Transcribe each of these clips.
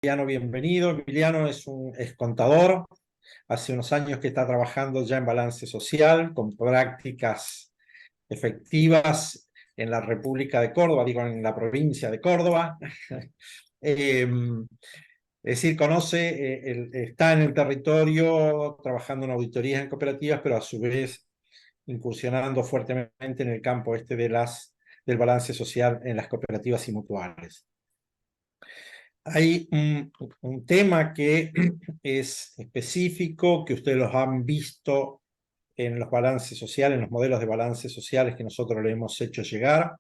Emiliano, bienvenido. Emiliano es contador, hace unos años que está trabajando ya en balance social, con prácticas efectivas en la República de Córdoba, digo, en la provincia de Córdoba. Es decir, está en el territorio trabajando en auditorías en cooperativas, pero a su vez incursionando fuertemente en el campo del balance social en las cooperativas y mutuales. Hay un tema que es específico, que ustedes los han visto en los balances sociales, en los modelos de balances sociales que nosotros le hemos hecho llegar.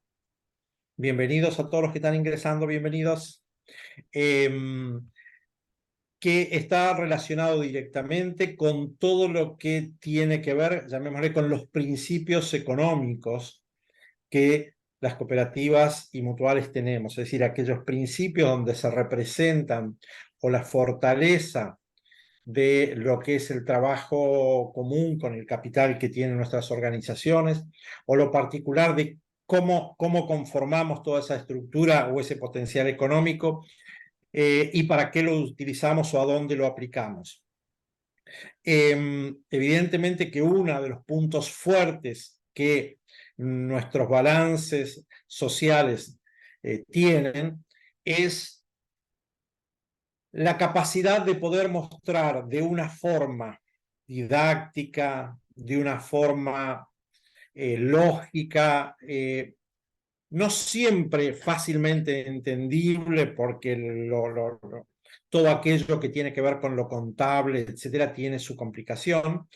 Bienvenidos a todos los que están ingresando, bienvenidos. Que está relacionado directamente con todo lo que tiene que ver, llamémosle, con los principios económicos que las cooperativas y mutuales tenemos, es decir, aquellos principios donde se representan o la fortaleza de lo que es el trabajo común con el capital que tienen nuestras organizaciones, o lo particular de cómo conformamos toda esa estructura o ese potencial económico, y para qué lo utilizamos o a dónde lo aplicamos. Evidentemente que uno de los puntos fuertes que nuestros balances sociales tienen es la capacidad de poder mostrar de una forma didáctica, de una forma lógica, no siempre fácilmente entendible, porque todo aquello que tiene que ver con lo contable, etcétera, tiene su complicación,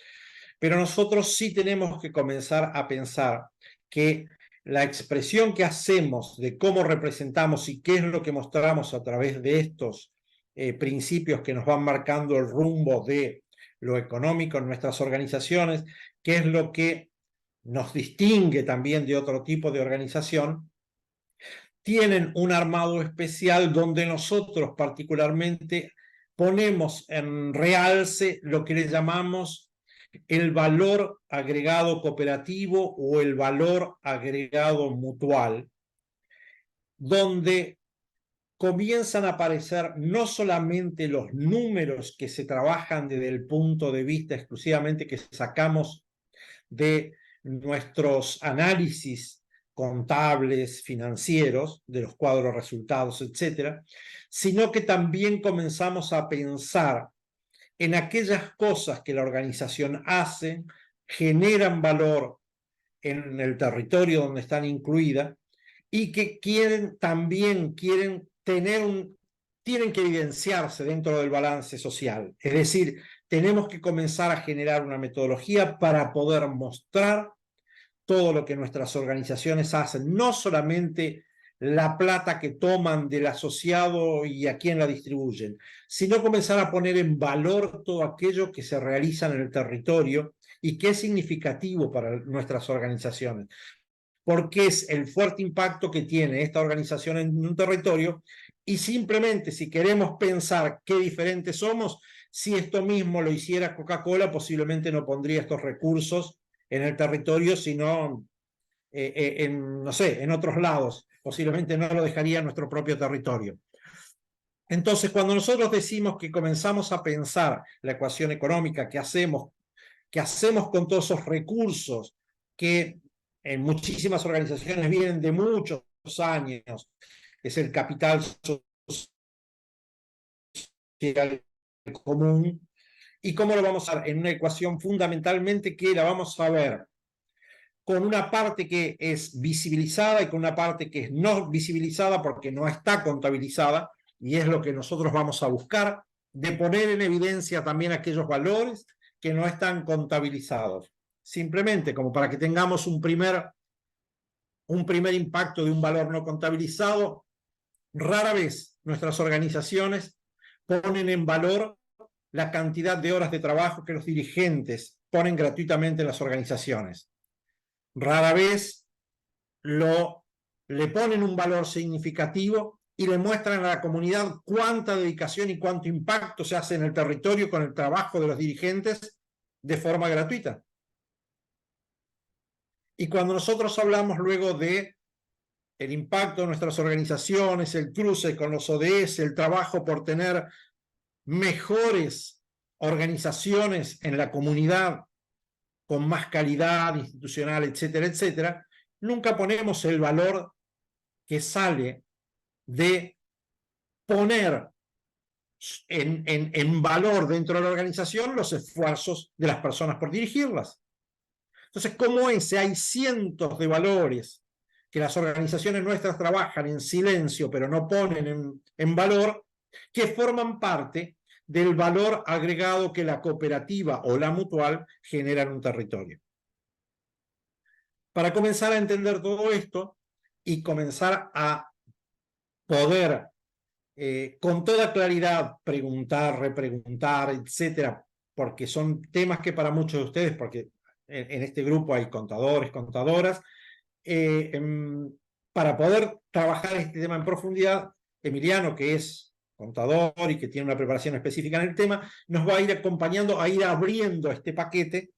pero nosotros sí tenemos que comenzar a pensar que la expresión que hacemos de cómo representamos y qué es lo que mostramos a través de estos principios que nos van marcando el rumbo de lo económico en nuestras organizaciones, qué es lo que nos distingue también de otro tipo de organización, tienen un armado especial donde nosotros particularmente ponemos en realce lo que le llamamos el valor agregado cooperativo o el valor agregado mutual, donde comienzan a aparecer no solamente los números que se trabajan desde el punto de vista exclusivamente que sacamos de nuestros análisis contables, financieros, de los cuadros resultados, etcétera, sino que también comenzamos a pensar en aquellas cosas que la organización hace, generan valor en el territorio donde están incluidas y que también quieren tienen que evidenciarse dentro del balance social. Es decir, tenemos que comenzar a generar una metodología para poder mostrar todo lo que nuestras organizaciones hacen, no solamente la plata que toman del asociado y a quién la distribuyen, sino comenzar a poner en valor todo aquello que se realiza en el territorio y que es significativo para nuestras organizaciones, porque es el fuerte impacto que tiene esta organización en un territorio. Y simplemente, si queremos pensar qué diferentes somos, si esto mismo lo hiciera Coca-Cola, posiblemente no pondría estos recursos en el territorio, sino no sé, en otros lados. Posiblemente no lo dejaría en nuestro propio territorio. Entonces, cuando nosotros decimos que comenzamos a pensar la ecuación económica, qué hacemos con todos esos recursos que en muchísimas organizaciones vienen de muchos años, es el capital social común, y cómo lo vamos a ver en una ecuación fundamentalmente que la vamos a ver con una parte que es visibilizada y con una parte que es no visibilizada porque no está contabilizada, y es lo que nosotros vamos a buscar, de poner en evidencia también aquellos valores que no están contabilizados. Simplemente como para que tengamos un primer impacto de un valor no contabilizado. Rara vez nuestras organizaciones ponen en valor la cantidad de horas de trabajo que los dirigentes ponen gratuitamente en las organizaciones. Rara vez le ponen un valor significativo y le muestran a la comunidad cuánta dedicación y cuánto impacto se hace en el territorio con el trabajo de los dirigentes de forma gratuita. Y cuando nosotros hablamos luego de el impacto de nuestras organizaciones, el cruce con los ODS, el trabajo por tener mejores organizaciones en la comunidad, con más calidad institucional, etcétera, etcétera, nunca ponemos el valor que sale de poner en valor dentro de la organización los esfuerzos de las personas por dirigirlas. Entonces, como ese, hay cientos de valores que las organizaciones nuestras trabajan en silencio, pero no ponen en valor, que forman parte del valor agregado que la cooperativa o la mutual genera en un territorio. Para comenzar a entender todo esto y comenzar a poder con toda claridad preguntar, repreguntar, etcétera, porque son temas que para muchos de ustedes, porque en este grupo hay contadores, contadoras, para poder trabajar este tema en profundidad, Emiliano, que es contador y que tiene una preparación específica en el tema, nos va a ir acompañando a ir abriendo este paquete,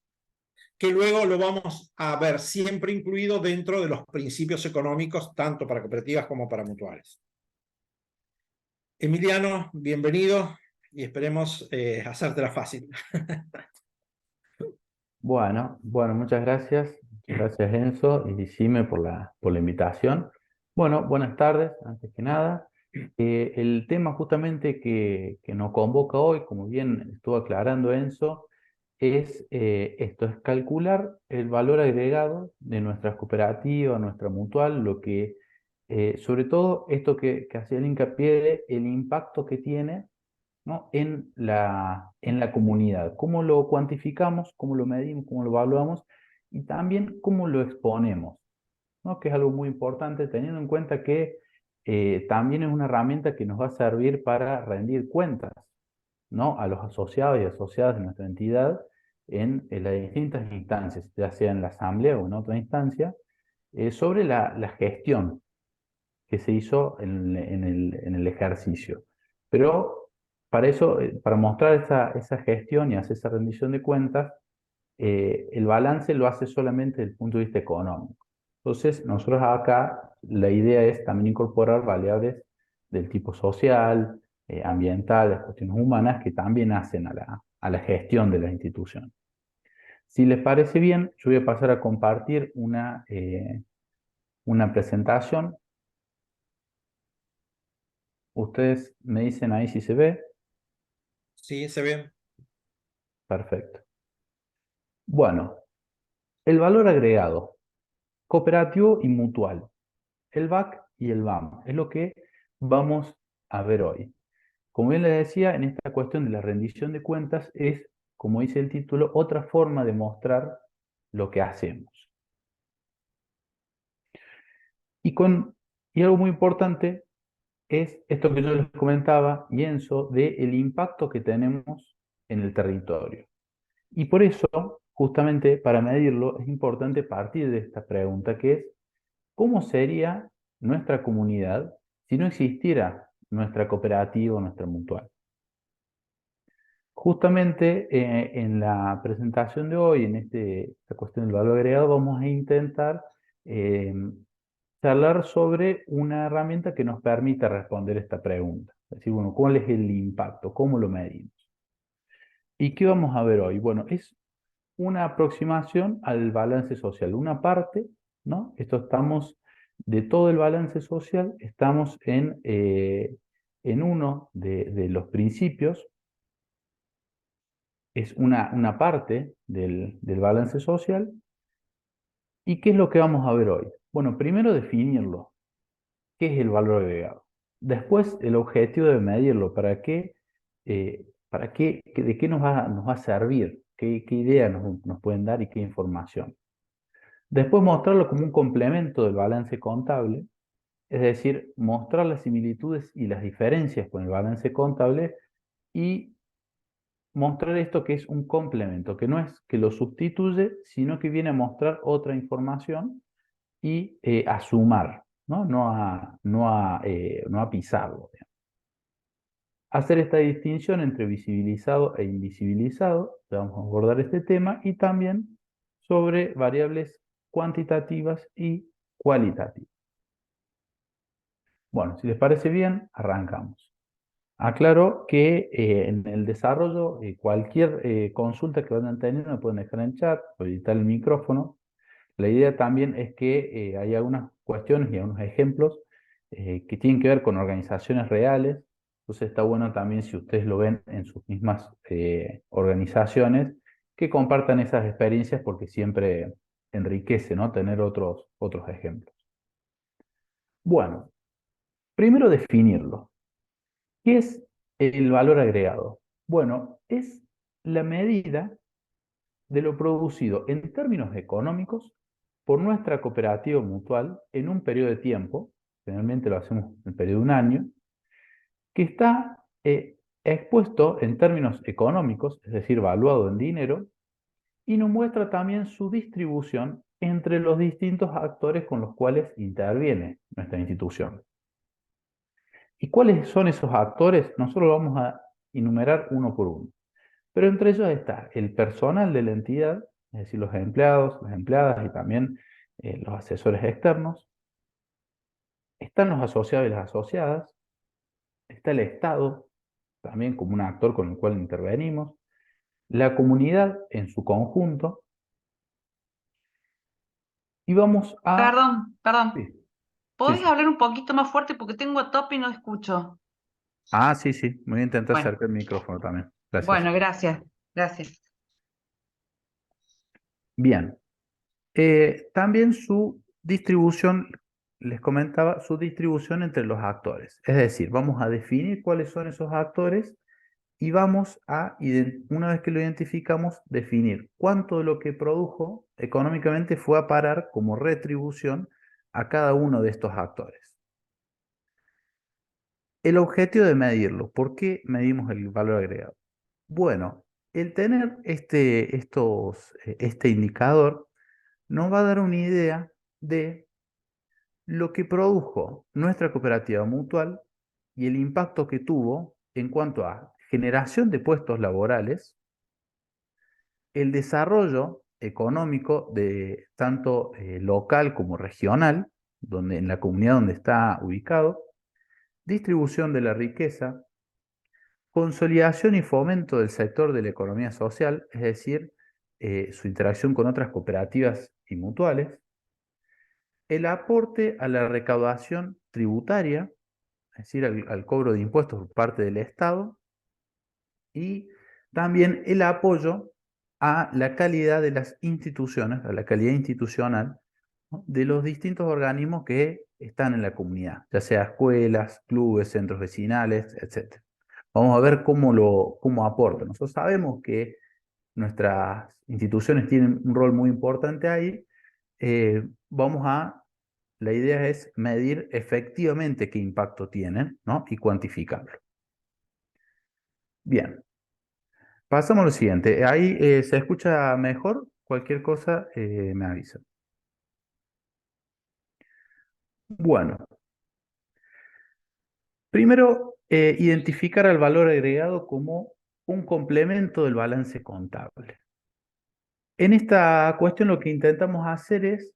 que luego lo vamos a ver siempre incluido dentro de los principios económicos, tanto para cooperativas como para mutuales. Emiliano, bienvenido y esperemos hacértela fácil. Bueno, muchas gracias. Muchas gracias, Enzo y Sime por la invitación. Bueno, buenas tardes, antes que nada. El tema justamente que nos convoca hoy, como bien estuvo aclarando Enzo, es esto, es calcular el valor agregado de nuestras cooperativas, nuestra mutual, lo que, sobre todo esto que hacía el hincapié de el impacto que tiene, ¿no?, en la comunidad. ¿Cómo lo cuantificamos? ¿Cómo lo medimos? ¿Cómo lo evaluamos? Y también cómo lo exponemos, ¿no?, que es algo muy importante, teniendo en cuenta que también es una herramienta que nos va a servir para rendir cuentas, ¿no?, a los asociados y asociadas de nuestra entidad en las distintas instancias, ya sea en la asamblea o en otra instancia, sobre la gestión que se hizo en el ejercicio. Pero para eso, para mostrar esa gestión y hacer esa rendición de cuentas, el balance lo hace solamente desde el punto de vista económico. Entonces, nosotros acá la idea es también incorporar variables del tipo social, ambiental, de cuestiones humanas, que también hacen a la gestión de la institución. Si les parece bien, yo voy a pasar a compartir una presentación. Ustedes me dicen ahí si se ve. Sí, se ve. Perfecto. Bueno, el valor agregado, cooperativo y mutual, el VAC y el VAM, es lo que vamos a ver hoy. Como bien les decía, en esta cuestión de la rendición de cuentas es, como dice el título, otra forma de mostrar lo que hacemos. Y algo muy importante es esto que yo les comentaba, y Enzo, de el impacto que tenemos en el territorio. Y por eso, justamente para medirlo, es importante partir de esta pregunta, que es, ¿cómo sería nuestra comunidad si no existiera nuestra cooperativa o nuestra mutual? Justamente en la presentación de hoy, en esta cuestión del valor agregado, vamos a intentar eh, charlar sobre una herramienta que nos permita responder esta pregunta. Es decir, bueno, ¿cuál es el impacto? ¿Cómo lo medimos? ¿Y qué vamos a ver hoy? Bueno, es una aproximación al balance social. Una parte, ¿no? De todo el balance social, estamos en uno de los principios, es una parte del balance social. ¿Y qué es lo que vamos a ver hoy? Bueno, primero definirlo. ¿Qué es el valor agregado? Después, el objetivo de medirlo. ¿De qué nos va a servir? ¿Qué ideas nos pueden dar y qué información? Después mostrarlo como un complemento del balance contable, es decir, mostrar las similitudes y las diferencias con el balance contable y mostrar esto que es un complemento, que no es que lo sustituye, sino que viene a mostrar otra información y a sumar, ¿no? No a pisarlo. Hacer esta distinción entre visibilizado e invisibilizado, vamos a abordar este tema, y también sobre variables cuantitativas y cualitativas. Bueno, si les parece bien, arrancamos. Aclaro que en el desarrollo, cualquier consulta que vayan teniendo me pueden dejar en chat o editar el micrófono. La idea también es que hay algunas cuestiones y algunos ejemplos que tienen que ver con organizaciones reales. Entonces está bueno también si ustedes lo ven en sus mismas organizaciones, que compartan esas experiencias porque siempre enriquece, ¿no? Tener otros ejemplos. Bueno, primero definirlo. ¿Qué es el valor agregado? Bueno, es la medida de lo producido en términos económicos por nuestra cooperativa mutual en un periodo de tiempo, generalmente lo hacemos en el periodo de un año, que está expuesto en términos económicos, es decir, valuado en dinero, y nos muestra también su distribución entre los distintos actores con los cuales interviene nuestra institución. ¿Y cuáles son esos actores? Nosotros lo vamos a enumerar uno por uno. Pero entre ellos está el personal de la entidad, es decir, los empleados, las empleadas y también los asesores externos. Están los asociados y las asociadas. Está el Estado, también como un actor con el cual intervenimos. La comunidad en su conjunto. Y vamos a... Perdón, perdón. Sí, sí, ¿Podés sí. hablar un poquito más fuerte porque tengo a tope y no escucho? Ah, sí, sí. Me voy a intentar Bueno, acercar el micrófono también. Gracias. bueno, gracias, gracias. Bien. También su distribución, les comentaba, su distribución entre los actores. Es decir, vamos a definir cuáles son esos actores y vamos a, una vez que lo identificamos, definir cuánto de lo que produjo económicamente fue a parar como retribución a cada uno de estos actores. El objetivo de medirlo, ¿por qué medimos el valor agregado? Bueno, el tener este indicador nos va a dar una idea de lo que produjo nuestra cooperativa mutual y el impacto que tuvo en cuanto a generación de puestos laborales, el desarrollo económico de tanto local como regional, donde, en la comunidad donde está ubicado, distribución de la riqueza, consolidación y fomento del sector de la economía social, es decir, su interacción con otras cooperativas y mutuales, el aporte a la recaudación tributaria, es decir, al cobro de impuestos por parte del Estado, y también el apoyo a la calidad de las instituciones, a la calidad institucional, ¿no? De los distintos organismos que están en la comunidad, ya sea escuelas, clubes, centros vecinales, etc. Vamos a ver cómo aporta. Nosotros sabemos que nuestras instituciones tienen un rol muy importante ahí. La idea es medir efectivamente qué impacto tienen, ¿no? Y cuantificarlo. Bien, pasamos a lo siguiente. Ahí se escucha mejor. Cualquier cosa me avisa. Bueno, primero identificar al valor agregado como un complemento del balance contable. En esta cuestión lo que intentamos hacer es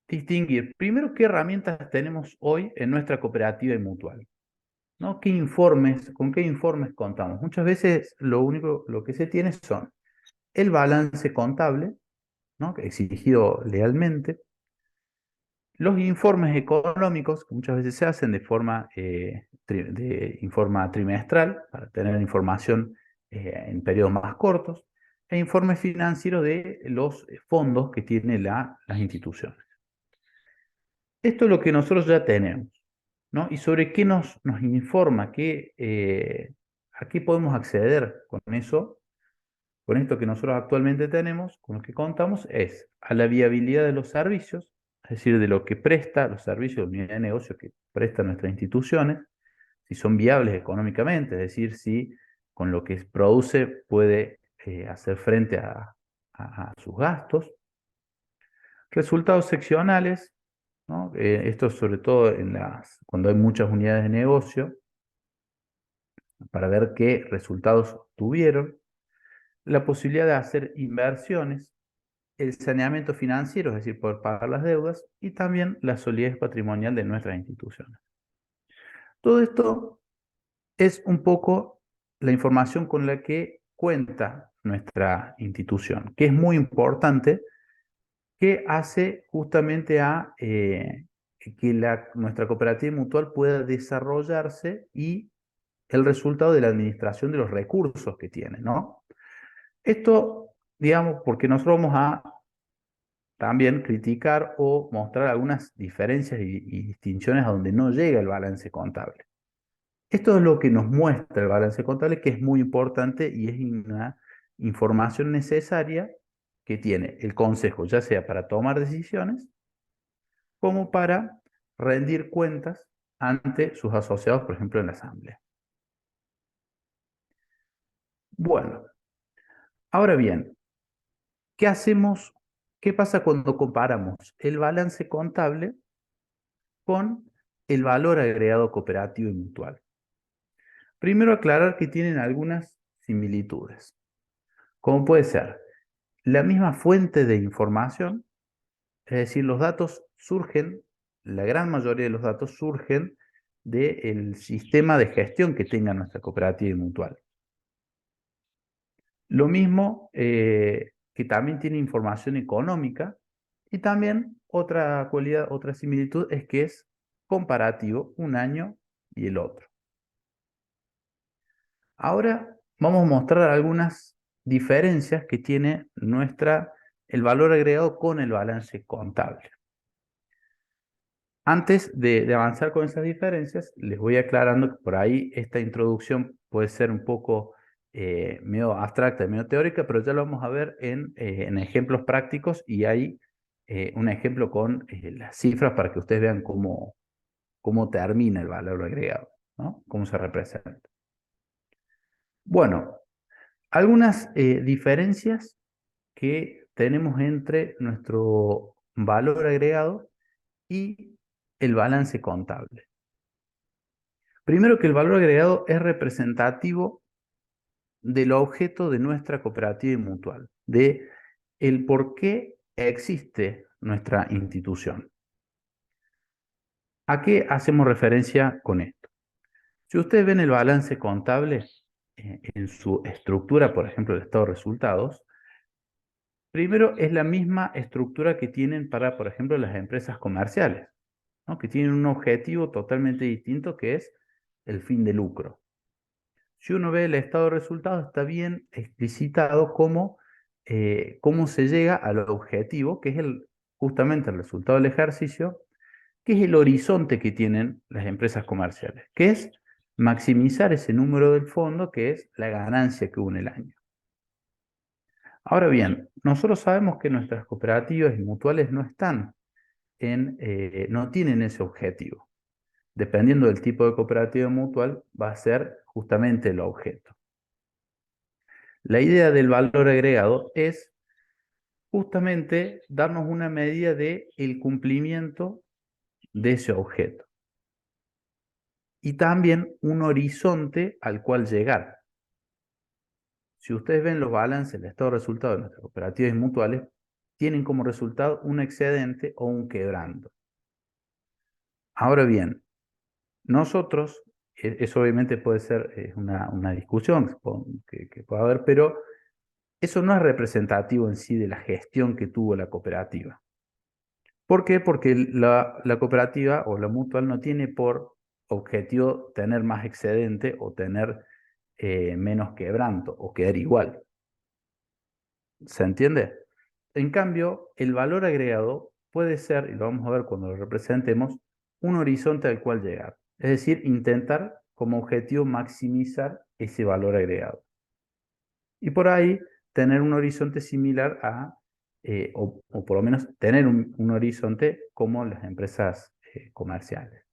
distinguir primero qué herramientas tenemos hoy en nuestra cooperativa y mutual, ¿no? ¿Con qué informes contamos? Muchas veces lo que se tiene son el balance contable, ¿no? Exigido legalmente, los informes económicos, que muchas veces se hacen en forma trimestral, para tener información en periodos más cortos, e informes financieros de los fondos que tienen las instituciones. Esto es lo que nosotros ya tenemos, ¿no? Y sobre qué nos informa, a qué podemos acceder con eso, con esto que nosotros actualmente tenemos, con lo que contamos, es a la viabilidad de los servicios, es decir, de lo que presta, los servicios de unidad de negocio que prestan nuestras instituciones, si son viables económicamente, es decir, si con lo que produce puede hacer frente a sus gastos. Resultados seccionales, ¿no? Esto sobre todo cuando hay muchas unidades de negocio, para ver qué resultados tuvieron. La posibilidad de hacer inversiones, el saneamiento financiero, es decir, poder pagar las deudas, y también la solidez patrimonial de nuestras instituciones. Todo esto es un poco la información con la que cuenta nuestra institución, que es muy importante, que hace justamente a que nuestra cooperativa mutual pueda desarrollarse y el resultado de la administración de los recursos que tiene, ¿no? Esto, digamos, porque nosotros vamos a también criticar o mostrar algunas diferencias y distinciones a donde no llega el balance contable. Esto es lo que nos muestra el balance contable, que es muy importante y es una información necesaria que tiene el consejo, ya sea para tomar decisiones como para rendir cuentas ante sus asociados, por ejemplo, en la asamblea. Bueno, ahora bien, ¿qué hacemos? ¿Qué pasa cuando comparamos el balance contable con el valor agregado cooperativo y mutual? Primero aclarar que tienen algunas similitudes, como puede ser la misma fuente de información, es decir, los datos surgen, la gran mayoría de los datos surgen del sistema de gestión que tenga nuestra cooperativa y mutual. Lo mismo que también tiene información económica, y también otra cualidad, otra similitud es que es comparativo un año y el otro. Ahora vamos a mostrar algunas diferencias que tiene el valor agregado con el balance contable. Antes de avanzar con esas diferencias, les voy aclarando que por ahí esta introducción puede ser un poco medio abstracta, medio teórica, pero ya lo vamos a ver en ejemplos prácticos, y hay un ejemplo con las cifras para que ustedes vean cómo termina el valor agregado, ¿no? Cómo se representa. Bueno, algunas diferencias que tenemos entre nuestro valor agregado y el balance contable. Primero, que el valor agregado es representativo del objeto de nuestra cooperativa y mutual, de el por qué existe nuestra institución. ¿A qué hacemos referencia con esto? Si ustedes ven el balance contable en su estructura, por ejemplo, el estado de resultados, primero es la misma estructura que tienen para, por ejemplo, las empresas comerciales, ¿no? Que tienen un objetivo totalmente distinto, que es el fin de lucro. Si uno ve el estado de resultados, está bien explicitado cómo se llega al objetivo, que es justamente el resultado del ejercicio, que es el horizonte que tienen las empresas comerciales, que es maximizar ese número del fondo, que es la ganancia que hubo en el año. Ahora bien, nosotros sabemos que nuestras cooperativas y mutuales no tienen ese objetivo. Dependiendo del tipo de cooperativa mutual, va a ser justamente el objeto. La idea del valor agregado es justamente darnos una medida del cumplimiento de ese objeto, y también un horizonte al cual llegar. Si ustedes ven los balances, el estado de resultados de nuestras cooperativas mutuales, tienen como resultado un excedente o un quebranto. Ahora bien, nosotros, eso obviamente puede ser una discusión que pueda haber, pero eso no es representativo en sí de la gestión que tuvo la cooperativa. ¿Por qué? Porque la cooperativa o la mutual no tiene por objetivo tener más excedente o tener menos quebranto o quedar igual. ¿Se entiende? En cambio, el valor agregado puede ser, y lo vamos a ver cuando lo representemos, un horizonte al cual llegar. Es decir, intentar como objetivo maximizar ese valor agregado. Y por ahí tener un horizonte similar o por lo menos tener un horizonte como las empresas comerciales.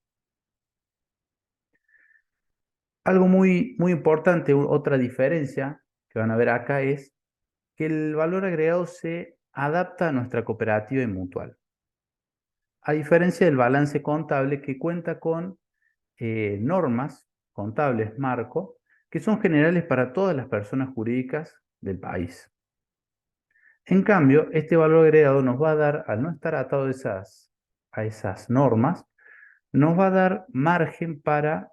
Algo muy, muy importante, otra diferencia que van a ver acá, es que el valor agregado se adapta a nuestra cooperativa y mutual. A diferencia del balance contable, que cuenta con normas contables marco, que son generales para todas las personas jurídicas del país. En cambio, este valor agregado nos va a dar, al no estar atado a esas normas, nos va a dar margen para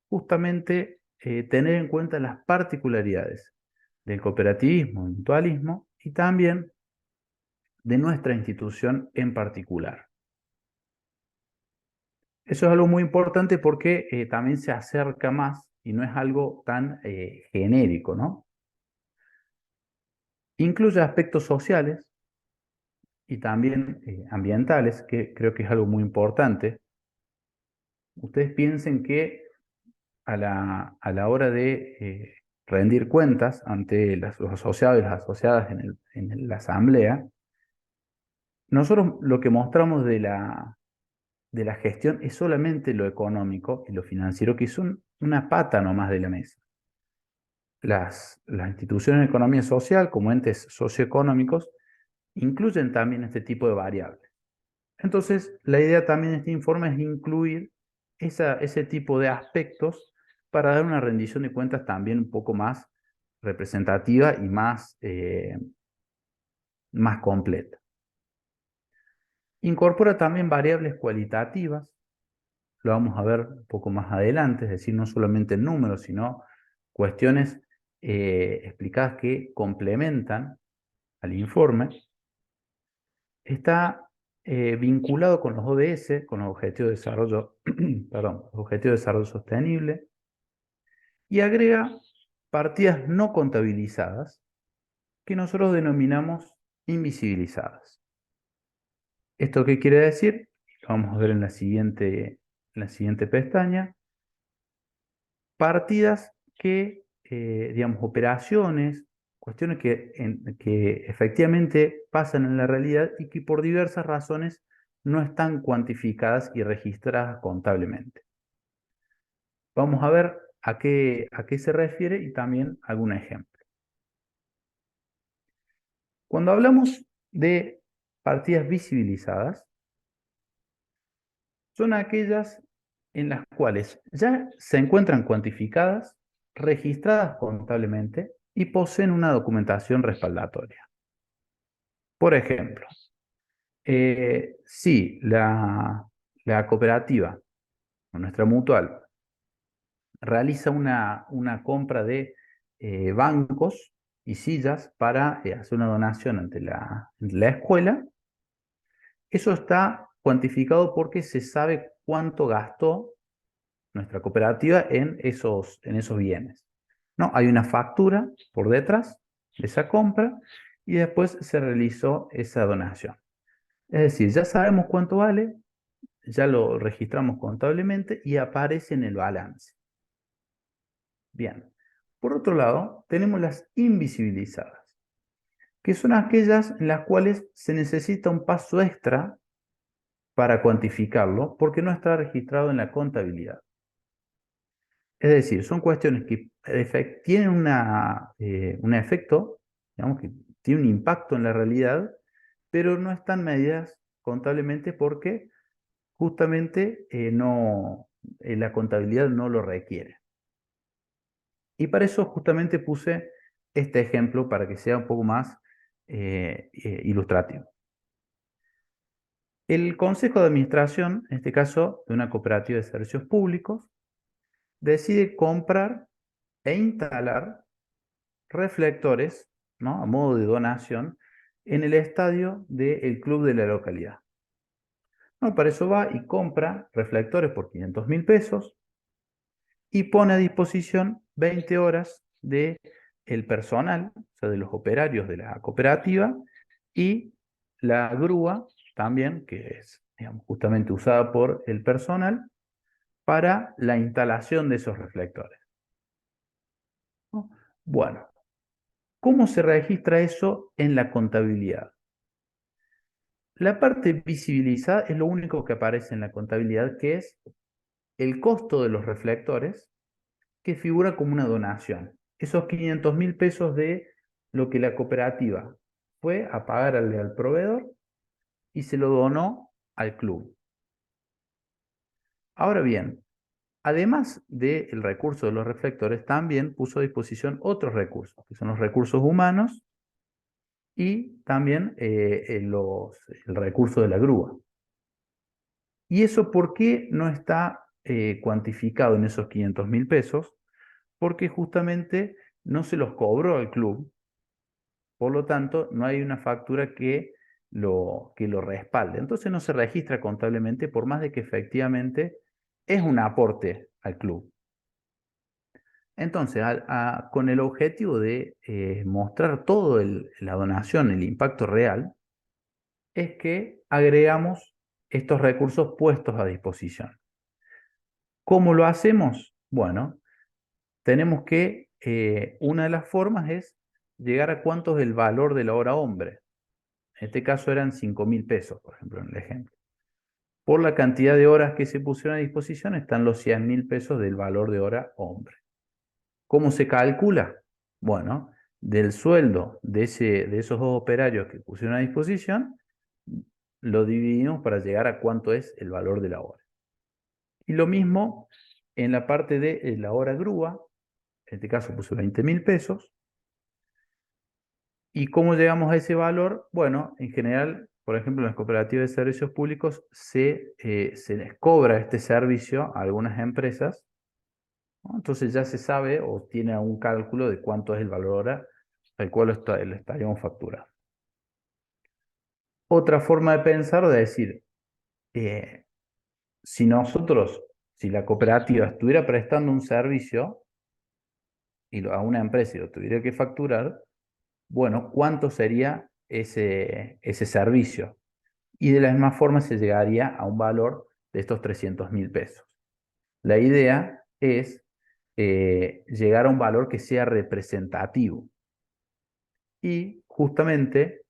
justamente tener en cuenta las particularidades del cooperativismo, mutualismo y también de nuestra institución en particular. Eso es algo muy importante porque también se acerca más y no es algo tan genérico, ¿no? Incluye aspectos sociales y también ambientales, que creo que es algo muy importante. Ustedes piensen que a la hora de rendir cuentas ante los asociados y las asociadas en la asamblea, nosotros lo que mostramos de la gestión es solamente lo económico y lo financiero, que son una pata nomás de la mesa. Las instituciones de economía social, como entes socioeconómicos, incluyen también este tipo de variables. Entonces, la idea también de este informe es incluir ese tipo de aspectos para dar una rendición de cuentas también un poco más representativa y más completa. Incorpora también variables cualitativas, lo vamos a ver un poco más adelante, es decir, no solamente números, sino cuestiones explicadas que complementan al informe. Está vinculado con los ODS, con los Objetivos de Desarrollo, perdón, los Objetivos de Desarrollo Sostenible, y agrega partidas no contabilizadas que nosotros denominamos invisibilizadas. ¿Esto qué quiere decir? Lo vamos a ver en la siguiente pestaña. Partidas que, digamos, operaciones, cuestiones que efectivamente pasan en la realidad y que por diversas razones no están cuantificadas y registradas contablemente. Vamos a ver a qué se refiere y también algún ejemplo. Cuando hablamos de partidas visibilizadas, son aquellas en las cuales ya se encuentran cuantificadas, registradas contablemente y poseen una documentación respaldatoria. Por ejemplo, si la cooperativa o nuestra mutual realiza una compra de bancos y sillas para hacer una donación ante la escuela, eso está cuantificado porque se sabe cuánto gastó nuestra cooperativa en esos bienes, ¿no? Hay una factura por detrás de esa compra y después se realizó esa donación. Es decir, ya sabemos cuánto vale, ya lo registramos contablemente y aparece en el balance. Bien. Por otro lado, tenemos las invisibilizadas, que son aquellas en las cuales se necesita un paso extra para cuantificarlo porque no está registrado en la contabilidad. Es decir, son cuestiones que tienen un efecto, digamos que tiene un impacto en la realidad, pero no están medidas contablemente porque justamente la contabilidad no lo requiere. Y para eso justamente puse este ejemplo para que sea un poco más ilustrativo. El Consejo de Administración, en este caso de una cooperativa de servicios públicos, decide comprar e instalar reflectores, ¿no?, a modo de donación en el estadio del club de la localidad. No, para eso va y compra reflectores por 500.000 pesos y pone a disposición 20 horas del personal, o sea, de los operarios de la cooperativa, y la grúa también, que es, digamos, justamente usada por el personal, para la instalación de esos reflectores. Bueno, ¿cómo se registra eso en la contabilidad? La parte visibilizada es lo único que aparece en la contabilidad, que es el costo de los reflectores, que figura como una donación. Esos 500.000 pesos de lo que la cooperativa fue a pagarle al proveedor y se lo donó al club. Ahora bien, además del recurso de los reflectores, también puso a disposición otros recursos, que son los recursos humanos y también el recurso de la grúa. ¿Y eso por qué no está cuantificado en esos 500.000 pesos? Porque justamente no se los cobró al club, por lo tanto no hay una factura que lo respalde. Entonces no se registra contablemente, por más de que efectivamente es un aporte al club. Entonces, con el objetivo de mostrar todo la donación, el impacto real, es que agregamos estos recursos puestos a disposición. ¿Cómo lo hacemos? Bueno, tenemos que, una de las formas es llegar a cuánto es el valor de la hora hombre. En este caso eran 5.000 pesos, por ejemplo, en el ejemplo. Por la cantidad de horas que se pusieron a disposición están los 100.000 pesos del valor de hora hombre. ¿Cómo se calcula? Bueno, del sueldo de esos dos operarios que pusieron a disposición, lo dividimos para llegar a cuánto es el valor de la hora. Y lo mismo en la parte de la hora grúa, en este caso puse 20.000 pesos. ¿Y cómo llegamos a ese valor? Bueno, en general, por ejemplo, en las cooperativas de servicios públicos se les cobra este servicio a algunas empresas, ¿no? Entonces ya se sabe o tiene un cálculo de cuánto es el valor hora al cual le estaríamos facturando. Otra forma de pensar o de decir, si la cooperativa estuviera prestando un servicio a una empresa y lo tuviera que facturar, bueno, ¿cuánto sería ese servicio? Y de la misma forma se llegaría a un valor de estos 300.000 pesos. La idea es llegar a un valor que sea representativo. Y justamente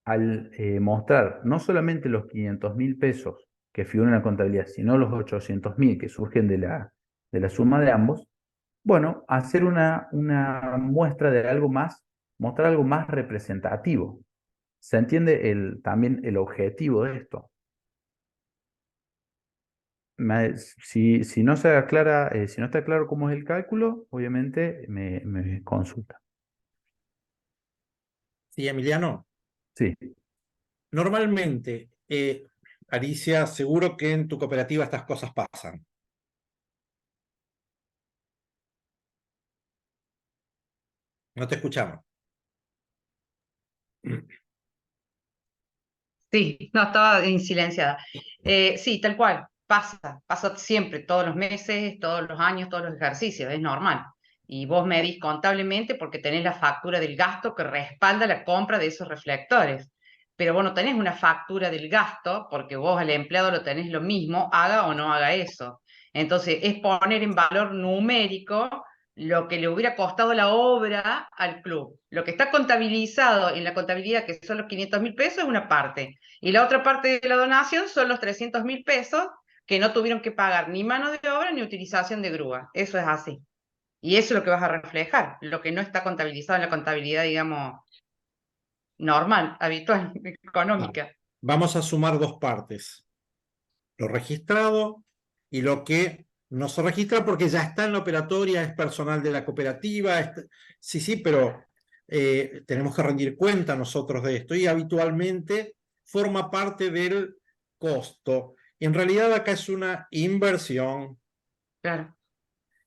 al mostrar no solamente los 500.000 pesos que figuran en la contabilidad, sino los 800.000 que surgen de la suma de ambos, bueno, hacer una muestra de algo más, mostrar algo más representativo. ¿Se entiende también el objetivo de esto? Si no se aclara, si no está claro cómo es el cálculo, obviamente me consulta. Sí, Emiliano. Sí. Normalmente, Alicia, seguro que en tu cooperativa estas cosas pasan. No te escuchamos. Sí, no, estaba en silenciada. Sí, tal cual, pasa siempre, todos los meses, todos los años, todos los ejercicios, es normal. Y vos medís contablemente porque tenés la factura del gasto que respalda la compra de esos reflectores. Pero vos no tenés una factura del gasto porque vos al empleado lo tenés lo mismo, haga o no haga eso. Entonces, es poner en valor numérico lo que le hubiera costado la obra al club. Lo que está contabilizado en la contabilidad, que son los 500.000 pesos, es una parte. Y la otra parte de la donación son los 300.000 pesos que no tuvieron que pagar ni mano de obra ni utilización de grúa. Eso es así. Y eso es lo que vas a reflejar, lo que no está contabilizado en la contabilidad, digamos, normal, habitual, económica. Vamos a sumar dos partes. Lo registrado y lo que no se registra porque ya está en la operatoria, es personal de la cooperativa. Sí, sí, pero tenemos que rendir cuenta nosotros de esto y habitualmente forma parte del costo. En realidad acá es una inversión. Claro.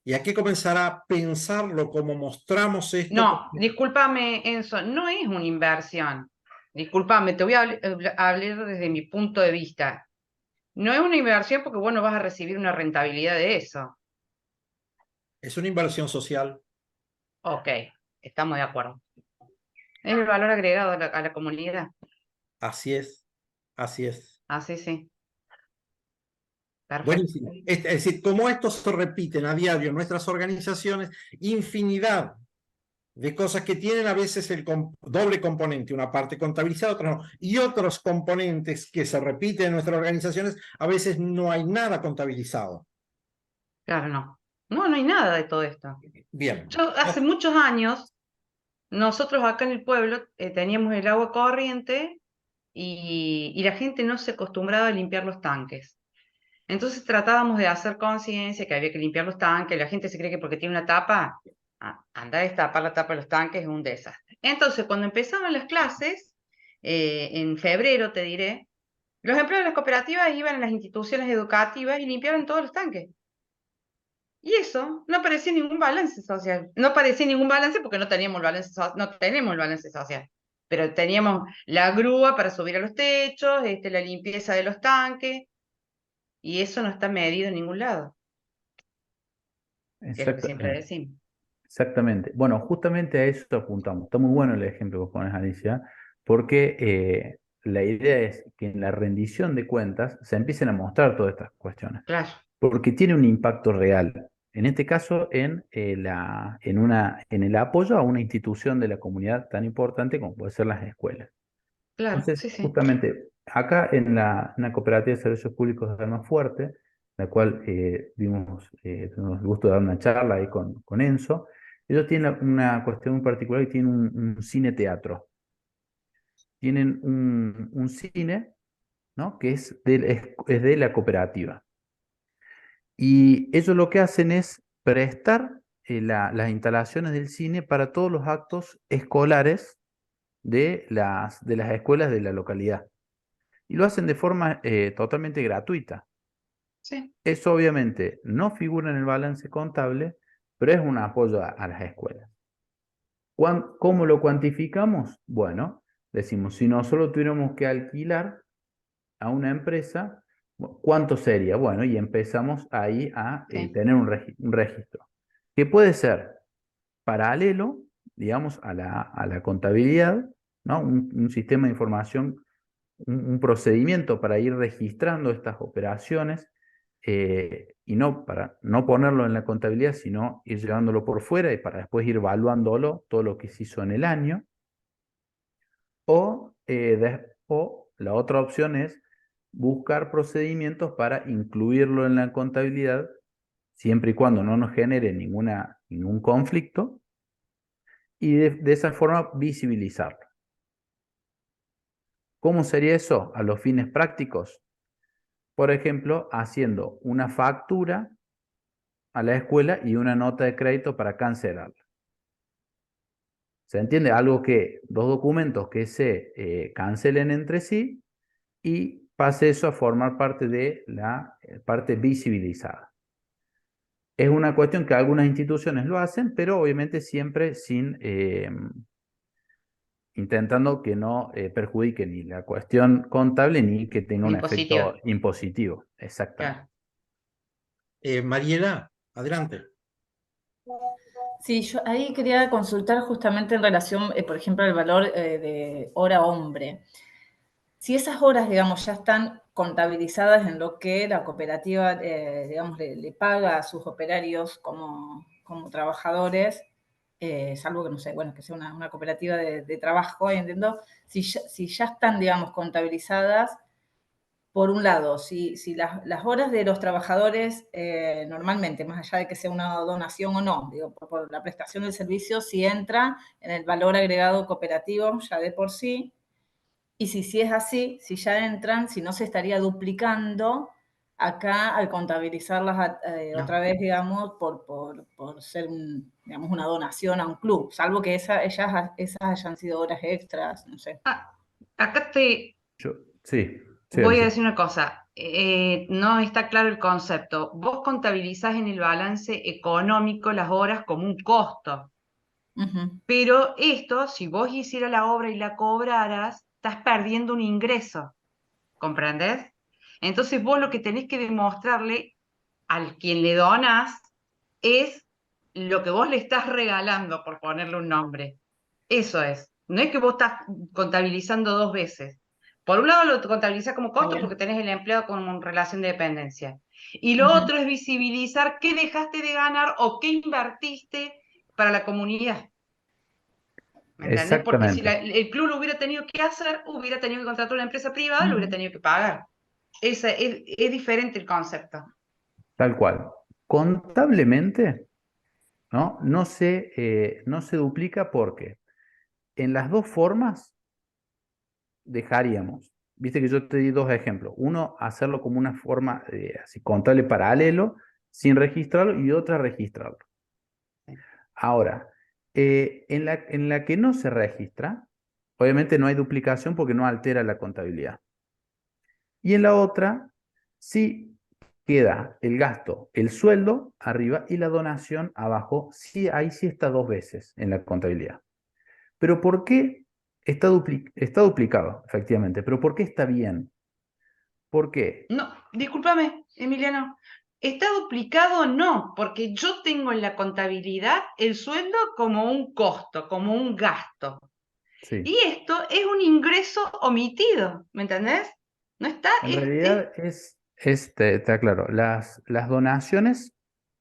Y hay que comenzar a pensarlo como mostramos esto. No, discúlpame, Enzo, no es una inversión. Discúlpame, te voy a hablar desde mi punto de vista. No es una inversión porque vos no vas a recibir una rentabilidad de eso. Es una inversión social. Ok, estamos de acuerdo. Es el valor agregado a la comunidad. Así es, así es. Así sí. Perfecto. Buenísimo. Es decir, como esto se repiten a diario en nuestras organizaciones, infinidad de cosas que tienen a veces el doble componente, una parte contabilizada, otra no, y otros componentes que se repiten en nuestras organizaciones, a veces no hay nada contabilizado. Claro, no. No, no hay nada de todo esto. Bien. Yo hace muchos años, nosotros acá en el pueblo teníamos el agua corriente y la gente no se acostumbraba a limpiar los tanques. Entonces tratábamos de hacer conciencia que había que limpiar los tanques. La gente se cree que porque tiene una tapa, andar a destapar la tapa de los tanques es un desastre. Entonces, cuando empezaban las clases, en febrero te diré, los empleados de las cooperativas iban a las instituciones educativas y limpiaban todos los tanques. Y eso no parecía ningún balance social. No parecía ningún balance porque no teníamos el balance, no tenemos el balance social. Pero teníamos la grúa para subir a los techos, la limpieza de los tanques, y eso no está medido en ningún lado, que es lo que siempre decimos. Exactamente. Bueno, justamente a eso apuntamos. Está muy bueno el ejemplo que vos pones, Alicia, porque la idea es que en la rendición de cuentas se empiecen a mostrar todas estas cuestiones, Claro, porque tiene un impacto real. En este caso, en el apoyo a una institución de la comunidad tan importante como puede ser las escuelas. claro, Entonces, sí, sí. justamente acá en la Cooperativa de Servicios Públicos de Almafuerte, la cual tuvimos el gusto de dar una charla ahí con Enzo, ellos tienen una cuestión muy particular y tienen un cine-teatro. Tienen un cine, ¿no? Que es de la cooperativa. Y ellos lo que hacen es prestar las instalaciones del cine para todos los actos escolares de las escuelas de la localidad. Y lo hacen de forma totalmente gratuita. Sí, Eso obviamente no figura en el balance contable, pero es un apoyo a las escuelas. ¿Cómo lo cuantificamos? Bueno, decimos, si nosotros tuviéramos que alquilar a una empresa, ¿cuánto sería? Bueno, y empezamos ahí a sí. tener un registro, que puede ser paralelo, digamos, a la contabilidad, ¿no? Un sistema de información, un procedimiento para ir registrando estas operaciones y no para no ponerlo en la contabilidad, sino ir llevándolo por fuera y para después ir evaluándolo todo lo que se hizo en el año. O la otra opción es buscar procedimientos para incluirlo en la contabilidad, siempre y cuando no nos genere ningún conflicto, y de esa forma visibilizarlo. ¿Cómo sería eso a los fines prácticos? Por ejemplo, haciendo una factura a la escuela y una nota de crédito para cancelarla. ¿Se entiende? Dos documentos que se cancelen entre sí y pase eso a formar parte de la parte visibilizada. Es una cuestión que algunas instituciones lo hacen, pero obviamente siempre intentando que no perjudique ni la cuestión contable ni que tenga un efecto Impositiva, impositivo. Exactamente. claro. Mariela, adelante. Sí, yo ahí quería consultar justamente en relación, por ejemplo, al valor de hora hombre. Si esas horas, digamos, ya están contabilizadas en lo que la cooperativa, digamos, le paga a sus operarios como trabajadores, salvo que, no sé, bueno, que sea una cooperativa de trabajo, entiendo, si ya están, digamos, contabilizadas, por un lado, si las horas de los trabajadores normalmente, más allá de que sea una donación o no, digo, por la prestación del servicio, si entra en el valor agregado cooperativo ya de por sí, y si es así, si ya entran, si no se estaría duplicando acá al contabilizarlas No. otra vez, digamos, por ser digamos, una donación a un club, salvo que esas hayan sido horas extras, no sé. Acá Sí, voy a Alicia. decir una cosa. No está claro el concepto. Vos contabilizás en el balance económico las horas como un costo. Uh-huh. Pero esto, si vos hicieras la obra y la cobraras, estás perdiendo un ingreso. ¿Comprendés? Entonces vos lo que tenés que demostrarle al quien le donás es lo que vos le estás regalando, por ponerle un nombre. Eso es. No es que vos estás contabilizando dos veces. Por un lado lo contabilizás como costo porque tenés el empleado con relación de dependencia. Y lo Uh-huh. otro es visibilizar qué dejaste de ganar o qué invertiste para la comunidad. ¿Me entendés? Porque si Exactamente. el club lo hubiera tenido que hacer, hubiera tenido que contratar una empresa privada y lo hubiera tenido que pagar. Es diferente el concepto. Tal cual. Contablemente, ¿no? No se duplica porque en las dos formas dejaríamos. Viste que yo te di dos ejemplos. Uno, hacerlo como una forma así, contable paralelo, sin registrarlo, y otra, registrarlo. Ahora, En la que no se registra, obviamente no hay duplicación porque no altera la contabilidad. Y en la otra, sí queda el gasto, el sueldo arriba y la donación abajo. Sí, ahí sí está dos veces en la contabilidad. Pero ¿por qué está duplicado, efectivamente? Pero ¿por qué está bien? ¿Por qué? No, discúlpame, Emiliano. ¿Está duplicado? No, porque yo tengo en la contabilidad el sueldo como un costo, como un gasto. Sí. Y esto es un ingreso omitido, ¿me entendés? No está, En realidad te aclaro, las donaciones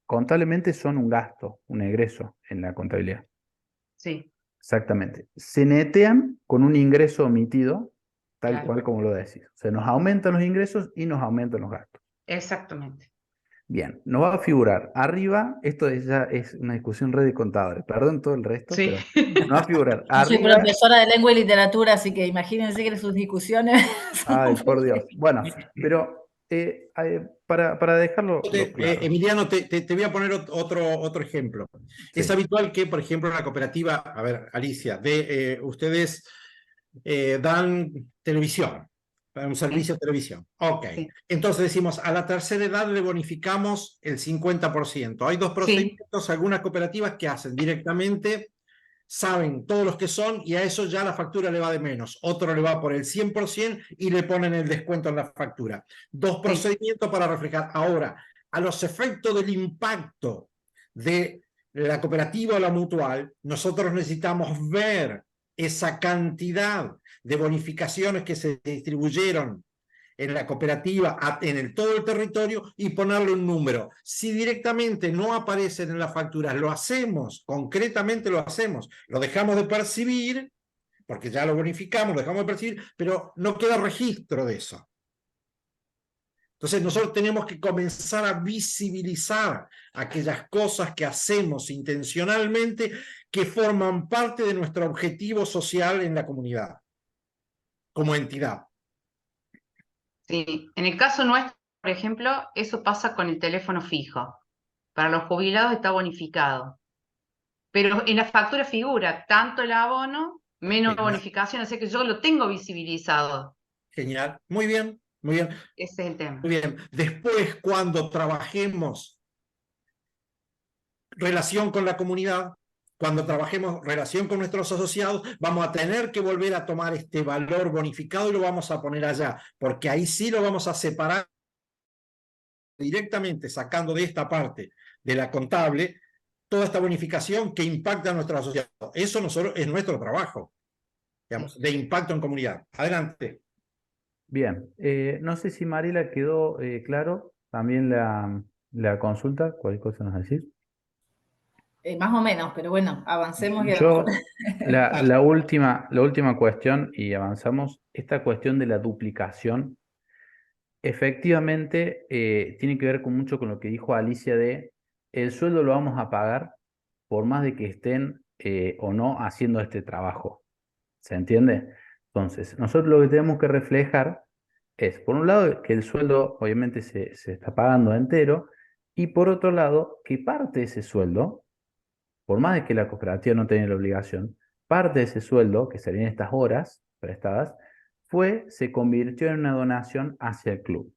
contablemente son un gasto, un egreso en la contabilidad. sí, Exactamente. Se netean con un ingreso omitido, tal claro, cual como lo decís. O sea, nos aumentan los ingresos y nos aumentan los gastos. exactamente. Bien, nos va a figurar arriba, ya es una discusión re de contadores, perdón todo el resto, Sí. pero nos va a figurar Yo soy arriba. profesora de lengua y literatura, así que imagínense que sus discusiones son Ay, un por poco Dios. Bueno, pero para dejarlo claro. Emiliano, te voy a poner otro ejemplo. Es Sí, habitual que, por ejemplo, en la cooperativa, a ver, Alicia, ustedes dan televisión, un servicio de televisión. Ok. Sí. Entonces decimos, a la tercera edad le bonificamos el 50%. Hay dos Sí. procedimientos, algunas cooperativas que hacen directamente, saben todos los que son y a eso ya la factura le va de menos. Otro le va por el 100% y le ponen el descuento en la factura. Dos procedimientos para reflejar. Ahora, a los efectos del impacto de la cooperativa o la mutual, nosotros necesitamos ver esa cantidad de bonificaciones que se distribuyeron en la cooperativa, en todo el territorio y ponerle un número. Si directamente no aparecen en las facturas, lo hacemos, concretamente lo hacemos, lo dejamos de percibir, porque ya lo bonificamos, lo dejamos de percibir, pero no queda registro de eso. Entonces nosotros tenemos que comenzar a visibilizar aquellas cosas que hacemos intencionalmente que forman parte de nuestro objetivo social en la comunidad, como entidad. Sí, en el caso nuestro, por ejemplo, eso pasa con el teléfono fijo. Para los jubilados está bonificado. Pero en la factura figura tanto el abono menos Genial, bonificación, así que yo lo tengo visibilizado. genial. Muy bien, muy bien. Ese es el tema. Muy bien. Después, cuando trabajemos relación con la comunidad, cuando trabajemos relación con nuestros asociados, vamos a tener que volver a tomar este valor bonificado y lo vamos a poner allá, porque ahí sí lo vamos a separar directamente, sacando de esta parte de la contable toda esta bonificación que impacta a nuestros asociados. Eso nosotros, es nuestro trabajo, digamos, de impacto en comunidad. Adelante. bien. No sé si Mariela quedó claro también la consulta, cualquier cosa nos decís. más o menos, pero bueno, avancemos y a lo mejor. Yo, la última cuestión, y avanzamos, esta cuestión de la duplicación, efectivamente tiene que ver mucho con lo que dijo Alicia de el sueldo lo vamos a pagar por más de que estén o no haciendo este trabajo. ¿Se entiende? Entonces, nosotros lo que tenemos que reflejar es, por un lado, que el sueldo obviamente se está pagando entero, y por otro lado, que parte de ese sueldo, por más de que la cooperativa no tenga la obligación, parte de ese sueldo, que serían estas horas prestadas, se convirtió en una donación hacia el club.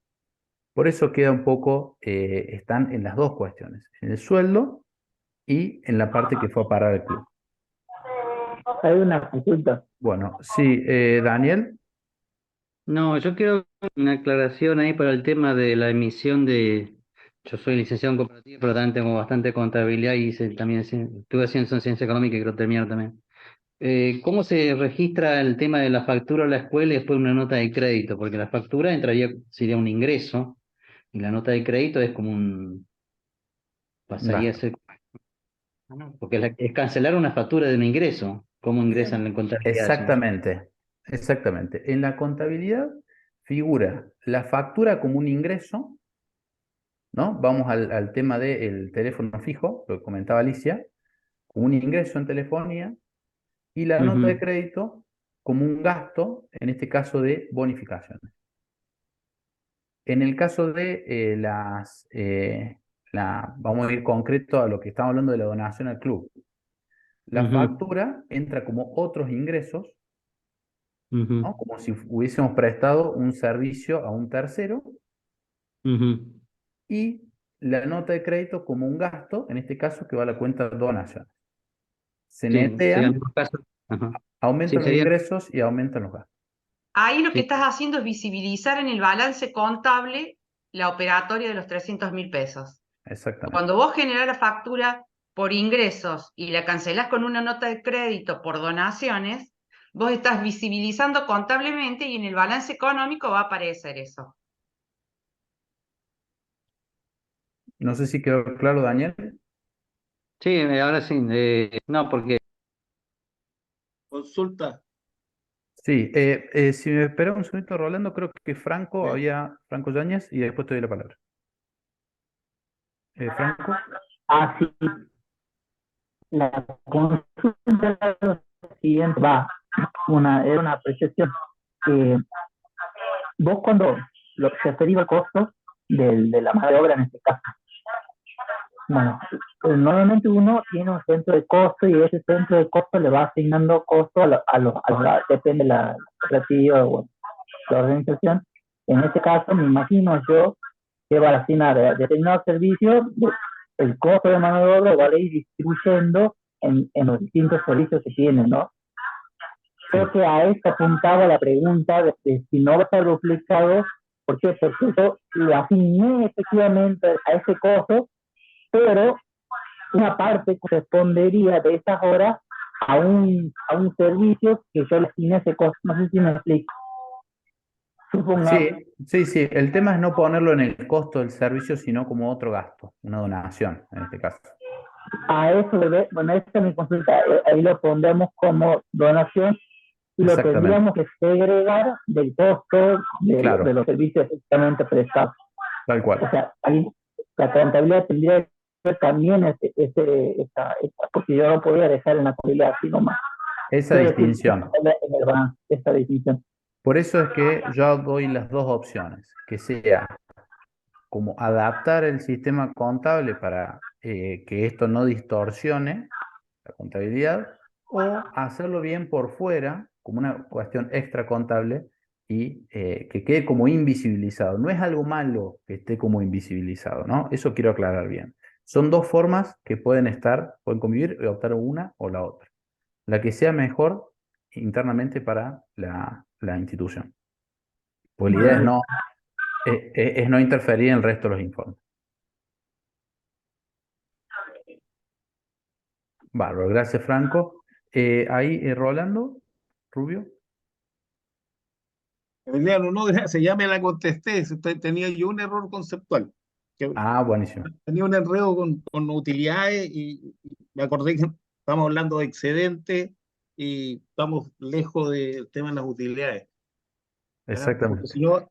Por eso queda un poco, están en las dos cuestiones, en el sueldo y en la parte que fue a parar el club. Hay una consulta. Bueno, sí, Daniel. No, yo quiero una aclaración ahí para el tema de la emisión de... Yo soy licenciado en cooperativa, pero también tengo bastante contabilidad y también estuve haciendo ciencia económica y quiero terminar también. ¿Cómo se registra el tema de la factura a la escuela y después una nota de crédito? Porque la factura sería un ingreso y la nota de crédito es como pasaría a Gasto. ser, porque es cancelar una factura de un ingreso. ¿Cómo ingresan en contabilidad eso? Exactamente, exactamente. En la contabilidad figura la factura como un ingreso, ¿no? Vamos al tema del teléfono fijo, lo que comentaba Alicia, como un ingreso en telefonía, y la nota de Ujú. crédito como un gasto, en este caso de bonificaciones. En el caso de vamos a ir concreto a lo que estamos hablando de la donación al club. La Ujú, factura entra como otros ingresos, ujú, ¿no? Como si hubiésemos prestado un servicio a un tercero, ujú. y la nota de crédito como un gasto, en este caso que va a la cuenta de donación. Se Sí, sería el netean, mismo caso. Ajá. Sí, aumentan los sería, ingresos y aumentan los gastos. Ahí lo que sí, estás haciendo es visibilizar en el balance contable la operatoria de los 300.000 pesos. Exactamente. Cuando vos generás la factura por ingresos y la cancelás con una nota de crédito por donaciones, vos estás visibilizando contablemente y en el balance económico va a aparecer eso. No sé si quedó claro, Daniel. sí, ahora sí. No, porque Consulta. Sí, si me espera un segundito, Rolando, creo que Franco ¿Eh? Franco Yáñez, y después te doy la palabra. Franco. Ah, sí, la consulta era lo siguiente, era una apreciación. Eh, Vos cuando lo que se refiere al costo de la mano de obra en este caso, bueno, normalmente uno tiene un centro de costo y ese centro de costo le va asignando costo depende de la cooperativa o la organización. En este caso, me imagino yo que va a asignar a determinados servicios, el costo de mano de obra va a ir distribuyendo en los distintos servicios que tiene, ¿no? Creo que a esto apuntaba la pregunta de si no va a estar duplicado. ¿Por qué? Porque yo lo asigné efectivamente a ese costo, pero una parte correspondería de esas horas a un servicio que yo le asigné ese costo. No sé si me explico. Supongamos, Sí. El tema es no ponerlo en el costo del servicio, sino como otro gasto, una donación, en este caso. a eso bueno, esta es mi consulta, ahí lo pondremos como donación y lo Exactamente, tendríamos que segregar del costo de claro, los servicios efectivamente prestados. tal O cual. sea, ahí la contabilidad tendría que ver también porque yo no podía dejar en la contabilidad así nomás. Esa Quiero decir, distinción. en el balance, esta distinción. Por eso es que yo doy las dos opciones, que sea como adaptar el sistema contable para que esto no distorsione la contabilidad, o hacerlo bien por fuera, como una cuestión extra contable, y que quede como invisibilizado. No es algo malo que esté como invisibilizado, ¿no? Eso quiero aclarar bien. Son dos formas que pueden convivir y optar una o la otra. La que sea mejor internamente para la institución. Pues la idea es no interferir en el resto de los informes. Bárbaro, gracias Franco. Rolando, Rubio. Emiliano, no, gracias, ya me la contesté. Tenía yo un error conceptual. Que Ah, buenísimo. tenía un enredo con utilidades y me acordé que estamos hablando de excedente y estamos lejos del tema de las utilidades. ¿Ya? Porque Exactamente. si no,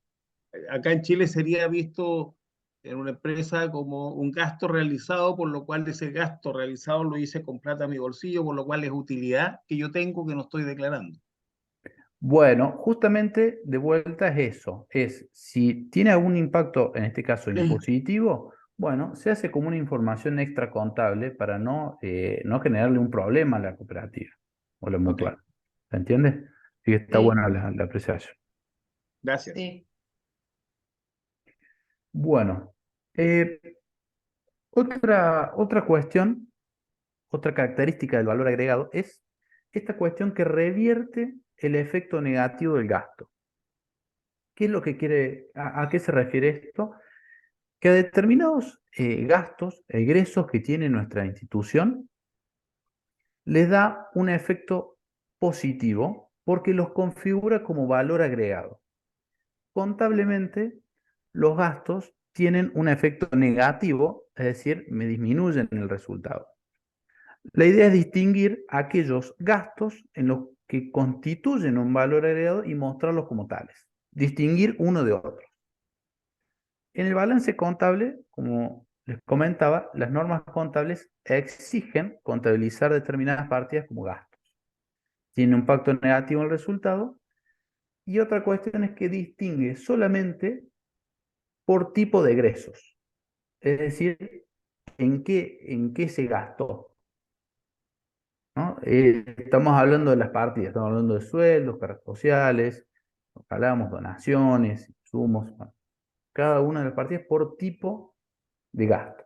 acá en Chile sería visto en una empresa como un gasto realizado, por lo cual ese gasto realizado lo hice con plata a mi bolsillo, por lo cual es utilidad que yo tengo que no estoy declarando. Bueno, justamente de vuelta es eso, es si tiene algún impacto, en este caso impositivo, bueno, se hace como una información extra contable para no generarle un problema a la cooperativa o la Ok, mutual. ¿Se entiende? Sí, está Sí, buena la apreciación. gracias. sí. Bueno, eh, otra cuestión, otra característica del valor agregado es esta cuestión que revierte el efecto negativo del gasto. ¿Qué es lo que a qué se refiere esto? Que a determinados gastos, egresos que tiene nuestra institución, les da un efecto positivo porque los configura como valor agregado. Contablemente, los gastos tienen un efecto negativo, es decir, me disminuyen el resultado. La idea es distinguir aquellos gastos en los que constituyen un valor agregado y mostrarlos como tales. Distinguir uno de otro. En el balance contable, como les comentaba, las normas contables exigen contabilizar determinadas partidas como gastos. Tiene un impacto negativo en el resultado. Y otra cuestión es que distingue solamente por tipo de egresos. Es decir, en qué se gastó, ¿no? Estamos hablando de las partidas, estamos hablando de sueldos, cargas sociales, hablábamos donaciones, insumos, bueno, cada una de las partidas por tipo de gasto.